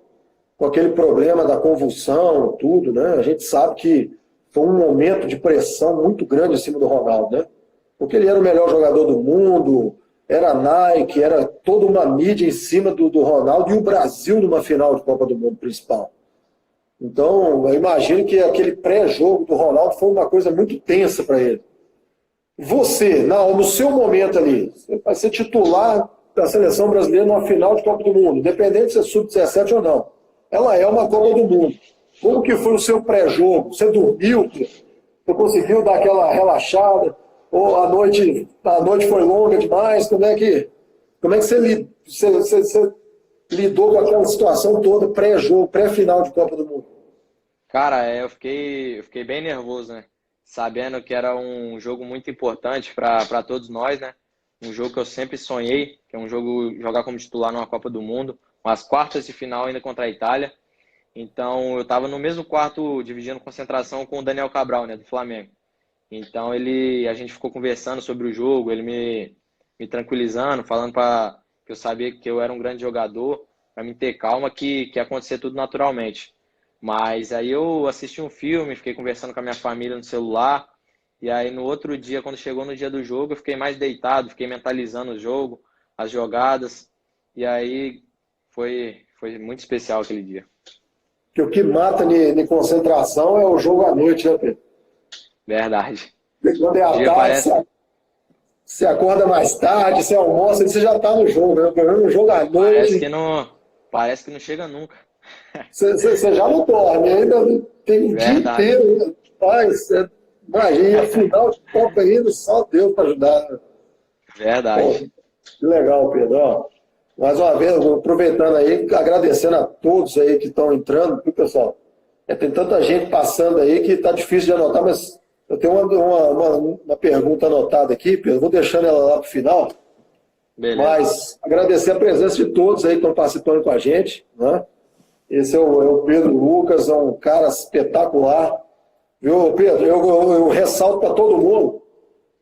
com aquele problema da convulsão, tudo, né? A gente sabe que foi um momento de pressão muito grande em cima do Ronaldo, né? Porque ele era o melhor jogador do mundo, era Nike, era toda uma mídia em cima do Ronaldo e o Brasil numa final de Copa do Mundo principal. Então, eu imagino que aquele pré-jogo do Ronaldo foi uma coisa muito tensa para ele. Você, no seu momento ali, você vai ser titular da seleção brasileira numa final de Copa do Mundo, independente se é sub-17 ou não. Ela é uma Copa do Mundo. Como que foi o seu pré-jogo? Você dormiu? Você conseguiu dar aquela relaxada? Ou a noite foi longa demais? Como é que você lidou com aquela situação toda pré-jogo, pré-final de Copa do Mundo? Cara, eu fiquei bem nervoso, né? Sabendo que era um jogo muito importante para todos nós, né? Um jogo que eu sempre sonhei, que é um jogo jogar como titular numa Copa do Mundo, umas quartas de final ainda contra a Itália. Então, eu estava no mesmo quarto dividindo concentração com o Daniel Cabral, né, do Flamengo. Então, a gente ficou conversando sobre o jogo, ele me tranquilizando, falando para que eu sabia que eu era um grande jogador, para me ter calma que ia acontecer tudo naturalmente. Mas aí eu assisti um filme, fiquei conversando com a minha família no celular, e aí no outro dia, quando chegou no dia do jogo, eu fiquei mais deitado, fiquei mentalizando o jogo, as jogadas, e aí foi muito especial aquele dia. Porque o que mata em concentração é o jogo à noite, né, Pedro? Verdade. Porque quando é O à dia tarde, parece, você acorda mais tarde, você almoça, você já está no jogo, né? O problema é o jogo à parece que noite, não, parece que não chega nunca. você já não dorme, ainda tem o dia Verdade, inteiro, né? Mas, imagina, final de Copa ainda, só Deus para ajudar, né? Pô, verdade. que legal, Pedro. Ó, mais uma vez, eu vou aproveitando aí, agradecendo a todos aí que estão entrando, viu, pessoal? Tem tanta gente passando aí que está difícil de anotar, mas eu tenho uma pergunta anotada aqui, Pedro. Vou deixando ela lá para o final, Beleza. mas agradecer a presença de todos aí que estão participando com a gente, né? Esse é o Pedro Lucas, é um cara espetacular. Viu, Pedro? Eu ressalto para todo mundo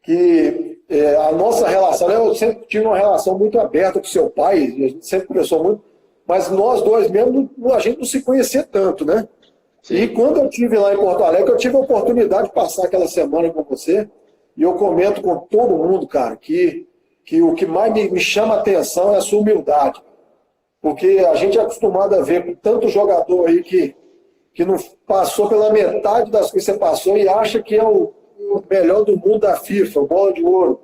que a nossa relação, né, eu sempre tive uma relação muito aberta com seu pai, a gente sempre conversou muito, mas nós dois mesmo, a gente não se conhecia tanto, né? E Sim, quando eu estive lá em Porto Alegre, eu tive a oportunidade de passar aquela semana com você, e eu comento com todo mundo, cara, que o que mais me chama a atenção é a sua humildade. Porque a gente é acostumado a ver com tanto jogador aí que não passou pela metade das coisas que você passou e acha que é o melhor do mundo da FIFA, o bola de ouro.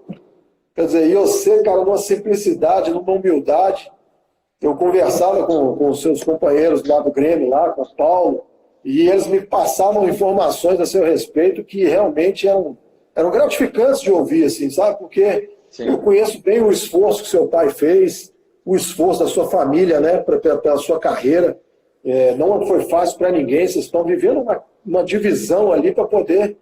Quer dizer, e você, cara, numa simplicidade, numa humildade. Eu conversava com os seus companheiros lá do Grêmio, lá com o Paulo, e eles me passavam informações a seu respeito que realmente eram gratificantes de ouvir, assim, sabe? Porque eu sim. conheço bem o esforço que seu pai fez, o esforço da sua família, né, pela sua carreira. Não foi fácil para ninguém, vocês estão vivendo uma divisão ali para poder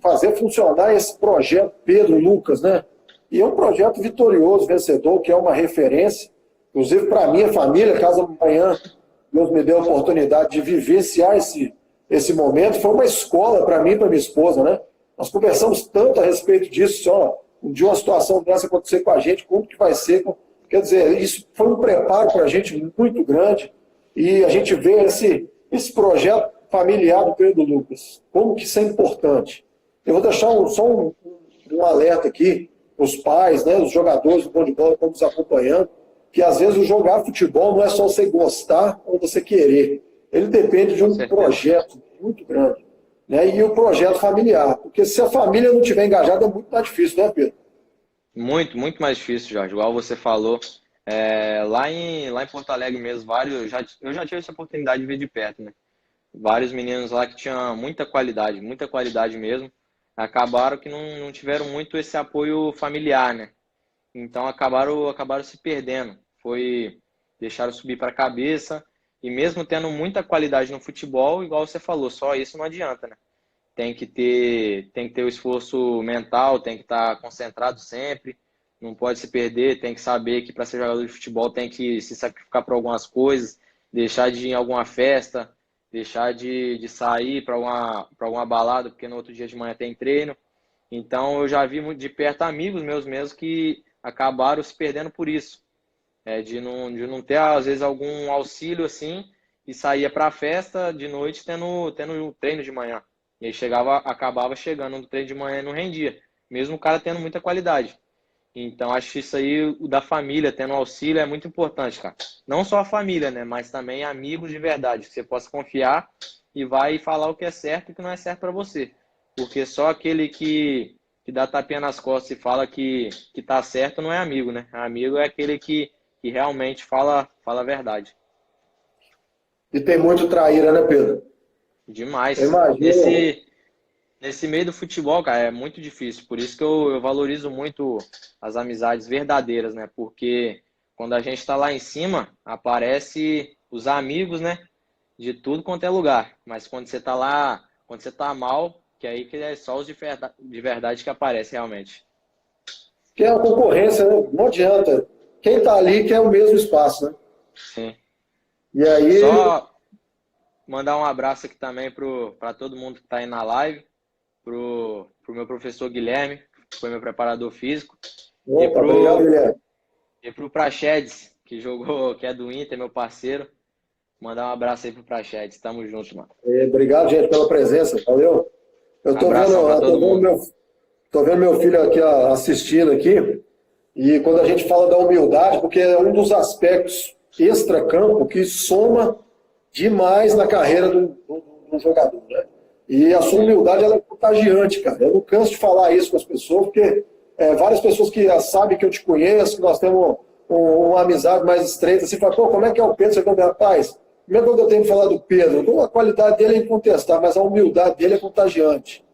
fazer funcionar esse projeto Pedro Lucas, né? E é um projeto vitorioso, vencedor, que é uma referência, inclusive para a minha família, caso amanhã Deus me dê a oportunidade de vivenciar esse momento, foi uma escola para mim e para minha esposa, né? Nós conversamos tanto a respeito disso, só de uma situação dessa acontecer com a gente, como que vai ser. Quer dizer, isso foi um preparo para a gente muito grande, e a gente vê esse projeto familiar do Pedro Lucas, como que isso é importante. Eu vou deixar só um alerta aqui, os pais, né, os jogadores do futebol que estão nos acompanhando, que às vezes o jogar futebol não é só você gostar ou você querer. Ele depende de Com um certeza. projeto muito grande. Né, e o projeto familiar. Porque se a família não estiver engajada, é muito mais difícil, né, Pedro? Muito, muito mais difícil, Jorge. Igual você falou, lá em Porto Alegre mesmo, eu já tive essa oportunidade de ver de perto, né? Vários meninos lá que tinham muita qualidade mesmo, acabaram que não tiveram muito esse apoio familiar, né? Então acabaram se perdendo. Deixaram subir para a cabeça, e mesmo tendo muita qualidade no futebol, igual você falou, só isso não adianta, né? Tem que ter o esforço mental, tem que estar concentrado sempre, não pode se perder, tem que saber que para ser jogador de futebol tem que se sacrificar por algumas coisas, deixar de ir em alguma festa, deixar de sair para alguma balada, porque no outro dia de manhã tem treino. Então eu já vi muito de perto amigos meus mesmos que acabaram se perdendo por isso, de não ter às vezes algum auxílio assim, e saía para a festa de noite tendo treino de manhã. E aí acabava chegando no treino de manhã e não rendia, mesmo o cara tendo muita qualidade. Então acho isso aí, o da família tendo auxílio é muito importante, cara. Não só a família, né, mas também amigos de verdade, que você possa confiar e vai falar o que é certo e o que não é certo para você. Porque só aquele que dá tapinha nas costas e fala que tá certo não é amigo, né? Amigo é aquele que realmente fala a verdade. E tem muito traíra, né, Pedro? Eu Demais. imagino. Nesse meio do futebol, cara, é muito difícil. Por isso que eu valorizo muito as amizades verdadeiras, né? Porque quando a gente tá lá em cima, aparece os amigos, né? De tudo quanto é lugar. Mas quando você tá lá, quando você tá mal, que aí que é só os de verdade que aparecem realmente. Que é a concorrência, né? Não adianta. Quem tá ali quer o mesmo espaço, né? Sim. E aí, Só mandar um abraço aqui também para todo mundo que tá aí na live, pro meu professor Guilherme, que foi meu preparador físico, e opa, obrigado, pro, Guilherme. e pro Praxedes, que jogou, que é do Inter, meu parceiro. Mandar um abraço aí pro Praxedes. Tamo junto, mano. Obrigado, gente, pela presença, valeu. Eu Abração para todo mundo. tô vendo meu filho aqui ó, assistindo aqui, e quando a gente fala da humildade, porque é um dos aspectos extra-campo que soma demais na carreira do jogador, né? E a sua Sim. humildade ela é contagiante, cara. Eu não canso de falar isso com as pessoas, porque várias pessoas que já sabem que eu te conheço, que nós temos uma amizade mais estreita, assim, fala, pô, como é que é o Pedro? Você fala, rapaz, primeiro quando eu tenho que falar do Pedro, a qualidade dele é incontestável, mas a humildade dele é contagiante,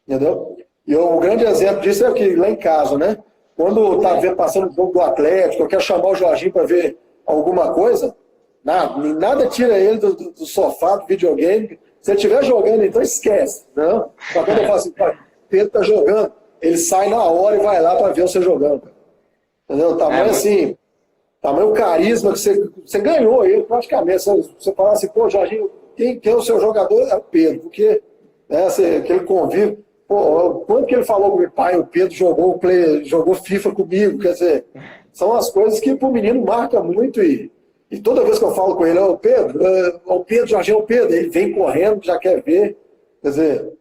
entendeu? E o grande exemplo disso é que lá em casa, né? Quando tá Sim. passando o jogo do Atlético, eu quero chamar o Jorginho para ver alguma coisa, nada tira ele do sofá, do videogame. Se ele estiver jogando, então esquece. Não? Mas quando eu falo assim, pai, Pedro tá jogando, ele sai na hora e vai lá para ver você jogando. Entendeu? É Tamanho muito. assim, tamanho carisma que você ganhou ele praticamente. Você falar assim, pô, Jorginho, quem é o seu jogador? É o Pedro, porque aquele convívio. Pô, quando que ele falou com meu pai, o Pedro jogou FIFA comigo, quer dizer, são as coisas que pro menino marca muito e toda vez que eu falo com ele, o Pedro, Jorginho, é o Pedro, ele vem correndo, já quer ver, quer dizer,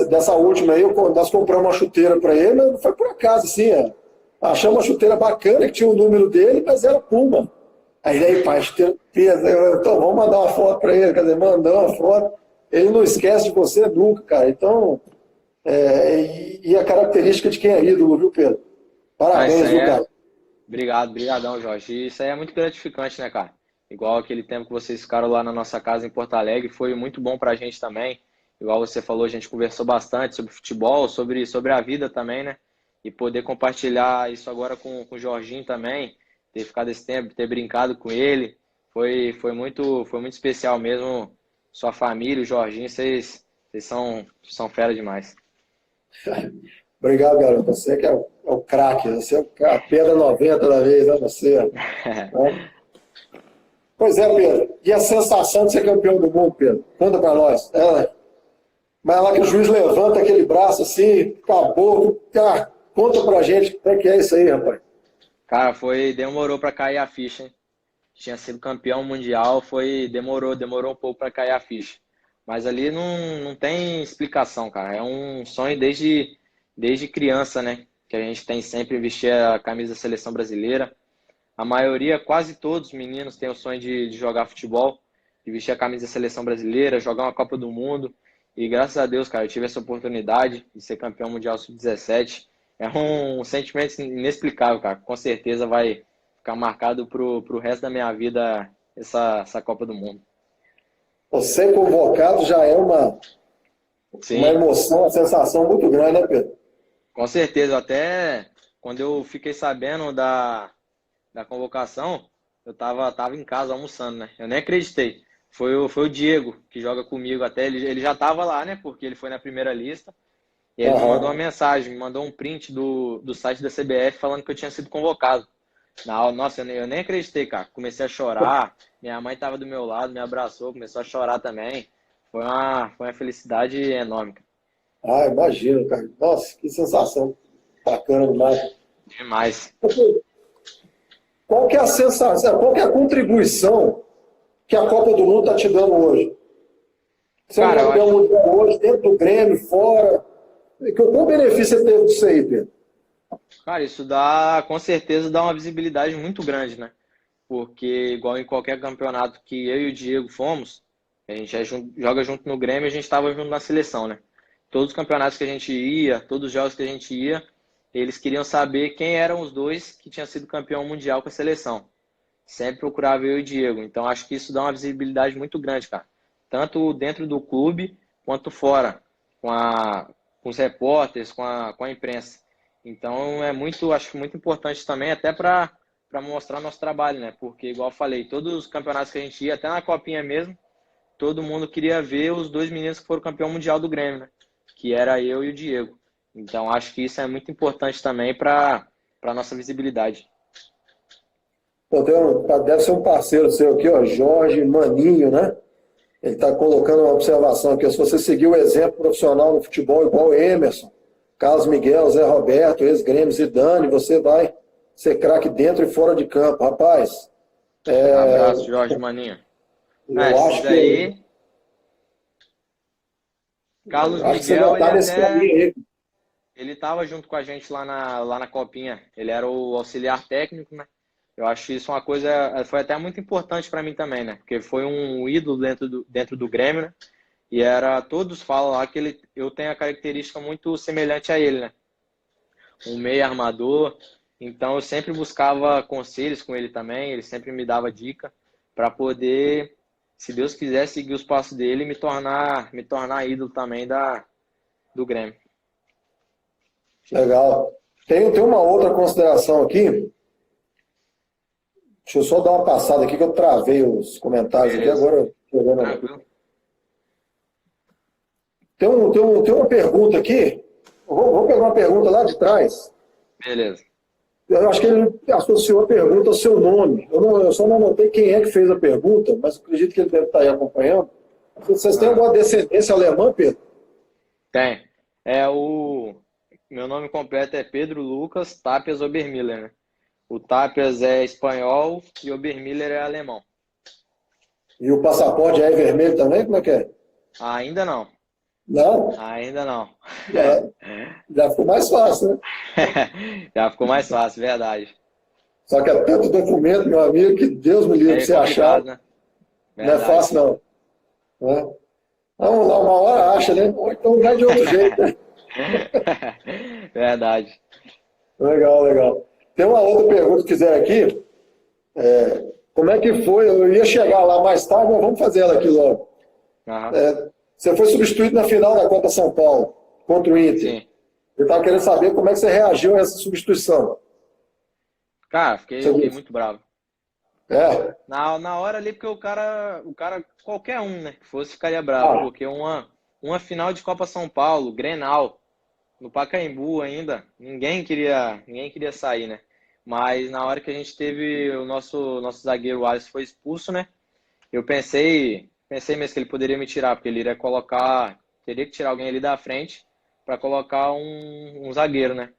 dessa última aí, nós compramos uma chuteira para ele, mas não foi por acaso, assim, achamos uma chuteira bacana que tinha o número dele, mas era Puma. Aí, pai, chuteira Pedro, então vamos mandar uma foto para ele, quer dizer, mandou uma foto, ele não esquece de você nunca, cara. Então, e a característica de quem é ídolo, viu, Pedro? Ah, isso Parabéns, aí viu, é. cara? Obrigado, brigadão, Jorge. E isso aí é muito gratificante, né, cara? Igual aquele tempo que vocês ficaram lá na nossa casa em Porto Alegre, foi muito bom pra gente também. Igual você falou, a gente conversou bastante sobre futebol, sobre a vida também, né? E poder compartilhar isso agora com o Jorginho também, ter ficado esse tempo, ter brincado com ele, foi muito especial mesmo. Sua família, o Jorginho, vocês são fera demais. Obrigado, garoto. Você que é o craque, você é a pedra 90 da vez, né, você? Né? Pois é, Pedro. E a sensação de ser campeão do mundo, Pedro? Conta pra nós. Mas lá que o juiz levanta aquele braço assim, acabou. Cara, conta pra gente como é que é isso aí, rapaz. Cara, demorou pra cair a ficha, hein? Tinha sido campeão mundial, demorou um pouco para cair a ficha. Mas ali não tem explicação, cara. É um sonho desde criança, né? Que a gente tem sempre vestir a camisa da seleção brasileira. A maioria, quase todos os meninos têm o sonho de jogar futebol, de vestir a camisa da seleção brasileira, jogar uma Copa do Mundo. E graças a Deus, cara, eu tive essa oportunidade de ser campeão mundial sub-17. É um sentimento inexplicável, cara. Com certeza vai ficar marcado pro resto da minha vida essa Copa do Mundo. Você convocado já é uma Sim, emoção, uma sensação muito grande, né, Pedro? com certeza. Até quando eu fiquei sabendo da convocação, eu tava em casa almoçando, né? Eu nem acreditei. Foi o Diego que joga comigo até. Ele já tava lá, né? Porque ele foi na primeira lista. E ele me mandou uma Aham. mensagem, me mandou um print do site da CBF falando que eu tinha sido convocado. Nossa, eu nem acreditei, cara. Comecei a chorar. Minha mãe tava do meu lado, me abraçou, começou a chorar também. Foi uma felicidade enorme, cara. Imagino, cara. Nossa, que sensação bacana demais. Demais. Qual que é a sensação, qual que é a contribuição que a Copa do Mundo está te dando hoje? Você é um Cara, eu campeão acho. mundial hoje, dentro do Grêmio, fora. Qual benefício você teve disso aí, Pedro? Cara, com certeza dá uma visibilidade muito grande, né? Porque, igual em qualquer campeonato que eu e o Diego fomos, a gente joga junto no Grêmio, a gente estava junto na seleção, né? Todos os campeonatos que a gente ia, todos os jogos que a gente ia, eles queriam saber quem eram os dois que tinham sido campeão mundial com a seleção. Sempre procurava eu e o Diego. Então, acho que isso dá uma visibilidade muito grande, cara. tanto dentro do clube quanto fora, com os repórteres, com a imprensa. Então acho muito importante também, até para mostrar nosso trabalho, né? Porque, igual eu falei, todos os campeonatos que a gente ia, até na Copinha mesmo, todo mundo queria ver os dois meninos que foram campeão mundial do Grêmio, né? Que era eu e o Diego. Então, acho que isso é muito importante também para a nossa visibilidade. Pô, deve ser um parceiro seu aqui, ó, Jorge Maninho, né? Ele está colocando uma observação aqui. Se você seguir o exemplo profissional no futebol igual Emerson, Carlos Miguel, Zé Roberto, ex-Grêmio, Zidane, você vai ser craque dentro e fora de campo. Rapaz, Abraço, Jorge Maninho. eu acho que... Daí, Carlos Miguel, ele estava junto com a gente lá na Copinha. Ele era o auxiliar técnico, né? Eu acho isso uma coisa, foi até muito importante para mim também, né? Porque foi um ídolo dentro do Grêmio, né? E todos falam lá que eu tenho a característica muito semelhante a ele, né? Um meio armador. Então eu sempre buscava conselhos com ele também, ele sempre me dava dica para poder, se Deus quiser, seguir os passos dele e me tornar ídolo também do Grêmio. Legal. Tem uma outra consideração aqui. Deixa eu só dar uma passada aqui que eu travei os comentários aqui agora. Tem uma pergunta aqui. Vou pegar uma pergunta lá de trás. Beleza. Eu acho que ele associou a pergunta ao seu nome. Eu só não anotei quem é que fez a pergunta, mas acredito que ele deve estar aí acompanhando. Vocês têm alguma descendência alemã, Pedro? Tem. Meu nome completo é Pedro Lucas Tapias Obermiller, né? O Tapias é espanhol e Obermiller é alemão. E o passaporte é vermelho também? Como é que é? Ainda não. Não? Ainda não. Já ficou mais fácil, né? Já ficou mais fácil, verdade. Só que é tanto documento, meu amigo, que Deus me livre de você achar. Né? Não é fácil, não. É. Vamos lá, uma hora acha, né? Ou então vai de outro jeito, né? Verdade. Legal. Tem uma outra pergunta que fizeram aqui. Como é que foi? Eu ia chegar lá mais tarde, mas vamos fazer ela aqui logo. Uhum. Você foi substituído na final da Copa São Paulo, contra o Inter. Sim. Eu estava querendo saber como é que você reagiu a essa substituição. Cara, fiquei muito bravo. Na hora ali, porque o cara, qualquer um, né, que fosse, ficaria bravo. Porque uma final de Copa São Paulo, Grenal, no Pacaembu ainda, ninguém queria sair, né? Mas na hora que a gente teve o nosso zagueiro, o Alisson, foi expulso, né? Eu pensei mesmo que ele poderia me tirar, porque ele teria que tirar alguém ali da frente para colocar um zagueiro, né?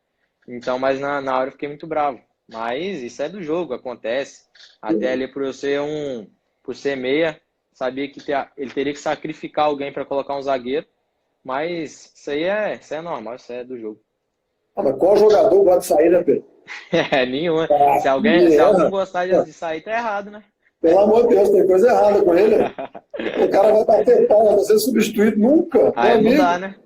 Então, mas na hora eu fiquei muito bravo. Mas isso é do jogo, acontece. Até ali por ser meia, sabia que ele teria que sacrificar alguém para colocar um zagueiro. Mas isso aí é normal, isso é do jogo. Mas qual jogador gosta de sair, né, Pedro? Nenhuma. Se alguém gostar de sair, tá errado, né? Pelo amor de Deus, tem coisa errada com ele. O cara vai bater pau, vai ser substituído nunca. Aí não dá, né?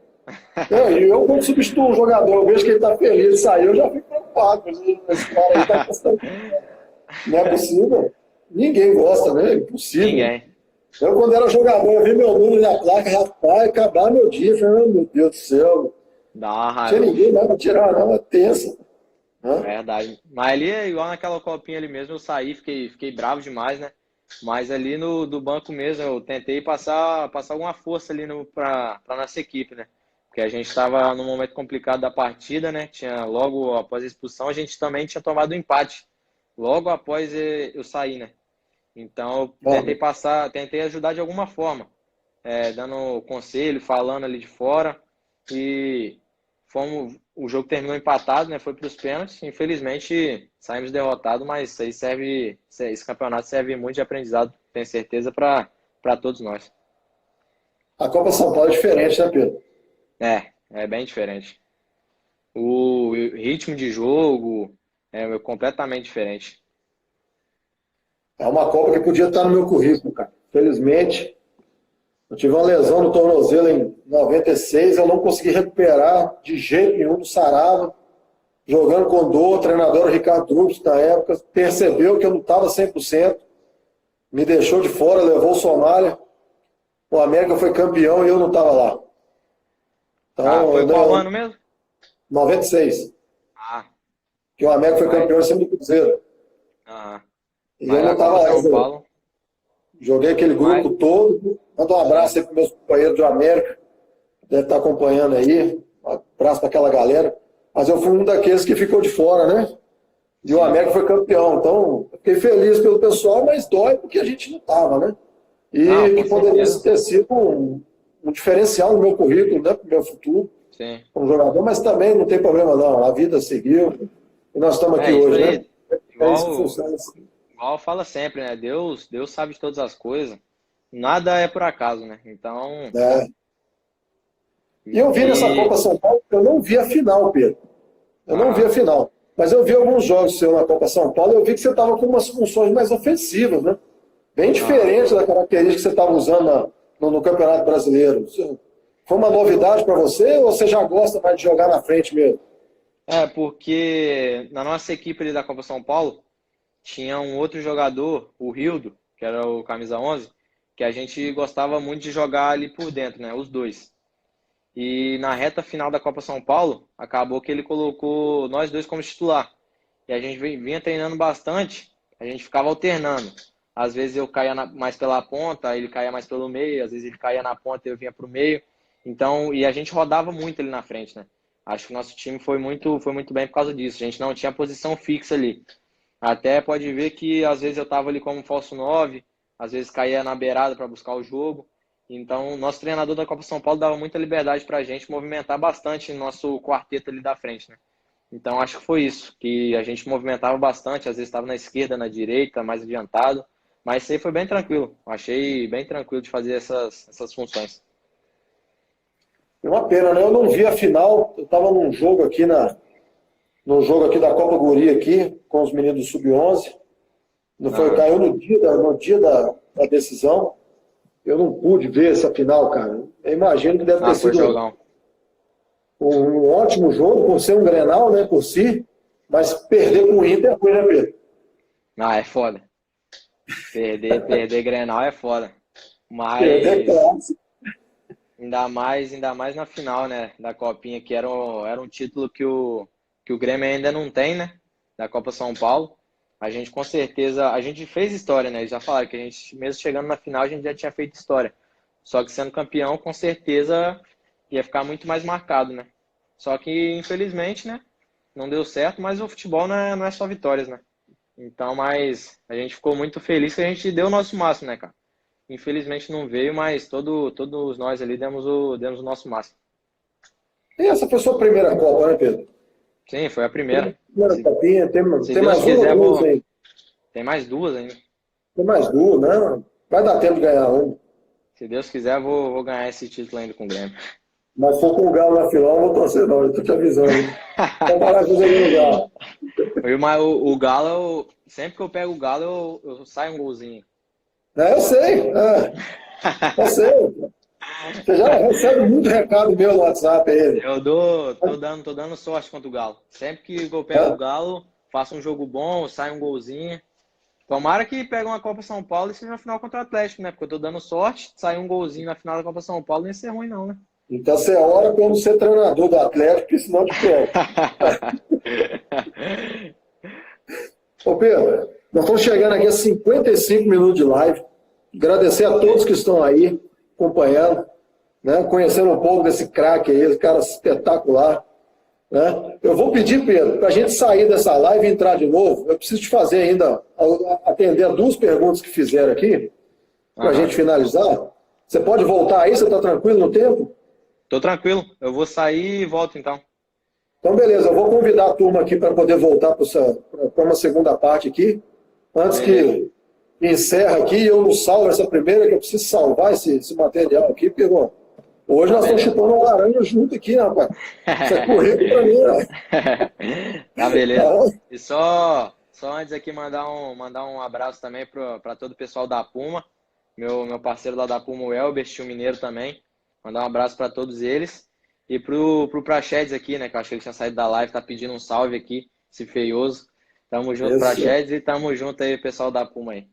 Eu, quando substituo um jogador, eu vejo que ele tá feliz de sair, eu já fico preocupado. Esse cara aí tá gostando. Não é possível. Ninguém gosta, né? É impossível. Ninguém. Eu, quando era jogador, eu vi meu número na placa, rapaz, acabar meu dia. Falei, meu Deus do céu. Dá uma raiva. Não tinha ninguém lá pra tirar, não, é tensa. Verdade. Mas ali, igual naquela copinha ali mesmo, eu saí, fiquei bravo demais, né? Mas ali do banco mesmo, eu tentei passar alguma força ali pra nossa equipe, né? Porque a gente estava num momento complicado da partida, né? Logo após a expulsão, a gente também tinha tomado um empate. Logo após eu sair, né? Então, eu tentei ajudar de alguma forma. Dando conselho, falando ali de fora. E o jogo terminou empatado, né? Foi para os pênaltis. Infelizmente, saímos derrotados, mas esse campeonato serve muito de aprendizado, tenho certeza, para todos nós. A Copa São Paulo é diferente, né, Pedro? É bem diferente. O ritmo de jogo é completamente diferente. É uma Copa que podia estar no meu currículo, cara. Felizmente, eu tive uma lesão no tornozelo em 96, eu não consegui recuperar de jeito nenhum do sarava. Jogando com dor, o treinador Ricardo Trubs, na época, percebeu que eu não estava 100%, me deixou de fora, levou o Somália. o América foi campeão e eu não estava lá. Ah, Então, foi qual ano mesmo? 96, Ah, que o América foi mas, campeão em cima do Cruzeiro. ah, E eu mas não a estava Copa lá. São Paulo, Joguei aquele mas, grupo todo. Manda um sim, abraço aí para meus companheiros do América, que deve estar acompanhando aí. Um abraço para aquela galera. Mas eu fui um daqueles que ficou de fora, né? E o sim. América foi campeão. Então, eu fiquei feliz pelo pessoal, mas dói porque a gente não estava, né? Não, E com que poderia certeza, ter sido um diferencial no meu currículo, né? Para o meu futuro sim. como jogador, mas também não tem problema não. A vida seguiu e nós estamos aqui É isso hoje, né? aí, É isso que igual, funciona assim. igual fala sempre, né? Deus sabe de todas as coisas. Nada é por acaso, né? Então, Né? E eu vi nessa e Copa São Paulo, eu não vi a final, Pedro. Eu não vi a aham, final. Mas eu vi alguns jogos seu na Copa São Paulo, eu vi que você estava com umas funções mais ofensivas, né? Bem aham. diferente da característica que você estava usando no Campeonato Brasileiro. Foi uma novidade para você ou você já gosta mais de jogar na frente mesmo? É, porque na nossa equipe ali da Copa São Paulo tinha um outro jogador, o Rildo, que era o camisa 11, que a gente gostava muito de jogar ali por dentro, né? Os dois. E na reta final da Copa São Paulo, acabou que ele colocou nós dois como titular. E a gente vinha treinando bastante, a gente ficava alternando. Às vezes eu caía mais pela ponta, ele caía mais pelo meio, às vezes ele caía na ponta e eu vinha para o meio. Então, e a gente rodava muito ali na frente, né? Acho que o nosso time foi muito bem por causa disso. A gente não tinha posição fixa ali. Até pode ver que às vezes eu estava ali como falso 9, às vezes caía na beirada para buscar o jogo. Então, o nosso treinador da Copa São Paulo dava muita liberdade para a gente movimentar bastante nosso quarteto ali da frente, né? Então, acho que foi isso, que a gente movimentava bastante, às vezes estava na esquerda, na direita, mais adiantado, mas isso aí foi bem tranquilo. Achei bem tranquilo de fazer essas funções. É uma pena, né? Eu não vi a final. Eu estava num jogo aqui da Copa Guri aqui, com os meninos do Sub-11. Não foi, Aham. caiu no dia da decisão. Eu não pude ver essa final, cara. Eu imagino que deve ter Ah, foi sido jogão. um ótimo jogo, por ser um Grenal, né, por si, mas perder com o Inter foi, né, Pedro? Ah, é foda. Perder Grenal é foda. Perder Mas clássico. ainda mais na final, né, da Copinha, que era um título que o Grêmio ainda não tem, né, da Copa São Paulo. A gente com certeza, a gente fez história, né, já falaram que a gente, mesmo chegando na final, a gente já tinha feito história. Só que sendo campeão, com certeza ia ficar muito mais marcado, né. Só que, infelizmente, né, não deu certo, mas o futebol não é só vitórias, né. Então, mas a gente ficou muito feliz que a gente deu o nosso máximo, né, cara. Infelizmente não veio, mas todos nós ali demos o nosso máximo. E essa foi sua primeira Copa, né, Pedro? Sim, foi a primeira. Primeira Se, Copinha, se tem Deus mais uma ou quiser, duas aí? tem mais duas ainda. Tem mais duas, né? Vai dar tempo de ganhar uma. Se Deus quiser, vou ganhar esse título ainda com o Grêmio. Mas se for com o Galo na final, eu não vou torcer, não. Eu tô te avisando. Então, parar de jogar no Galo. Mas o Galo, sempre que eu pego o Galo, eu saio um golzinho. É, eu sei. Eu sei. Você já recebe muito recado meu no WhatsApp aí. Tô dando sorte contra o Galo. Sempre que eu pego o Né? Galo, faço um jogo bom, sai um golzinho. Tomara que pegue uma Copa São Paulo e seja uma final contra o Atlético, né? Porque eu tô dando sorte, sair um golzinho na final da Copa São Paulo não ia ser ruim, não, né? Então você ora pra eu não ser treinador do Atlético, porque senão eu te pego. Ô Pedro, nós estamos chegando aqui a 55 minutos de live. Agradecer a todos que estão aí acompanhando, né? Conhecendo um pouco desse craque aí, esse cara espetacular. Né? Eu vou pedir, Pedro, para a gente sair dessa live e entrar de novo. Eu preciso te fazer ainda, atender a duas perguntas que fizeram aqui, para a Aham. gente finalizar. Você pode voltar aí? Você está tranquilo no tempo? Tô tranquilo. Eu vou sair e volto então. Então, beleza, eu vou convidar a turma aqui para poder voltar para uma segunda parte aqui. Antes Beleza. que encerra aqui, eu não salvo essa primeira, que eu preciso salvar esse material aqui, porque bom, hoje Tá nós estamos beleza. chupando uma laranja junto aqui, rapaz. Isso é currículo para mim, né? Tá beleza. Então, E só antes aqui mandar um abraço também para todo o pessoal da Puma. Meu parceiro lá da Puma, o Elber, tio Mineiro também. Mandar um abraço para todos eles. E pro Praxedes aqui, né? Que eu acho que ele tinha saído da live, tá pedindo um salve aqui, esse feioso. Tamo junto, esse, Praxedes, e tamo junto aí, pessoal da Puma aí.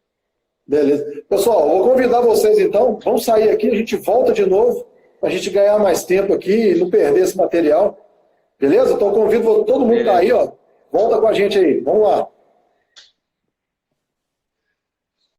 Beleza. Pessoal, vou convidar vocês então, vamos sair aqui, a gente volta de novo, para a gente ganhar mais tempo aqui e não perder esse material. Beleza? Então convido todo mundo que tá aí, ó, volta com a gente aí. Vamos lá.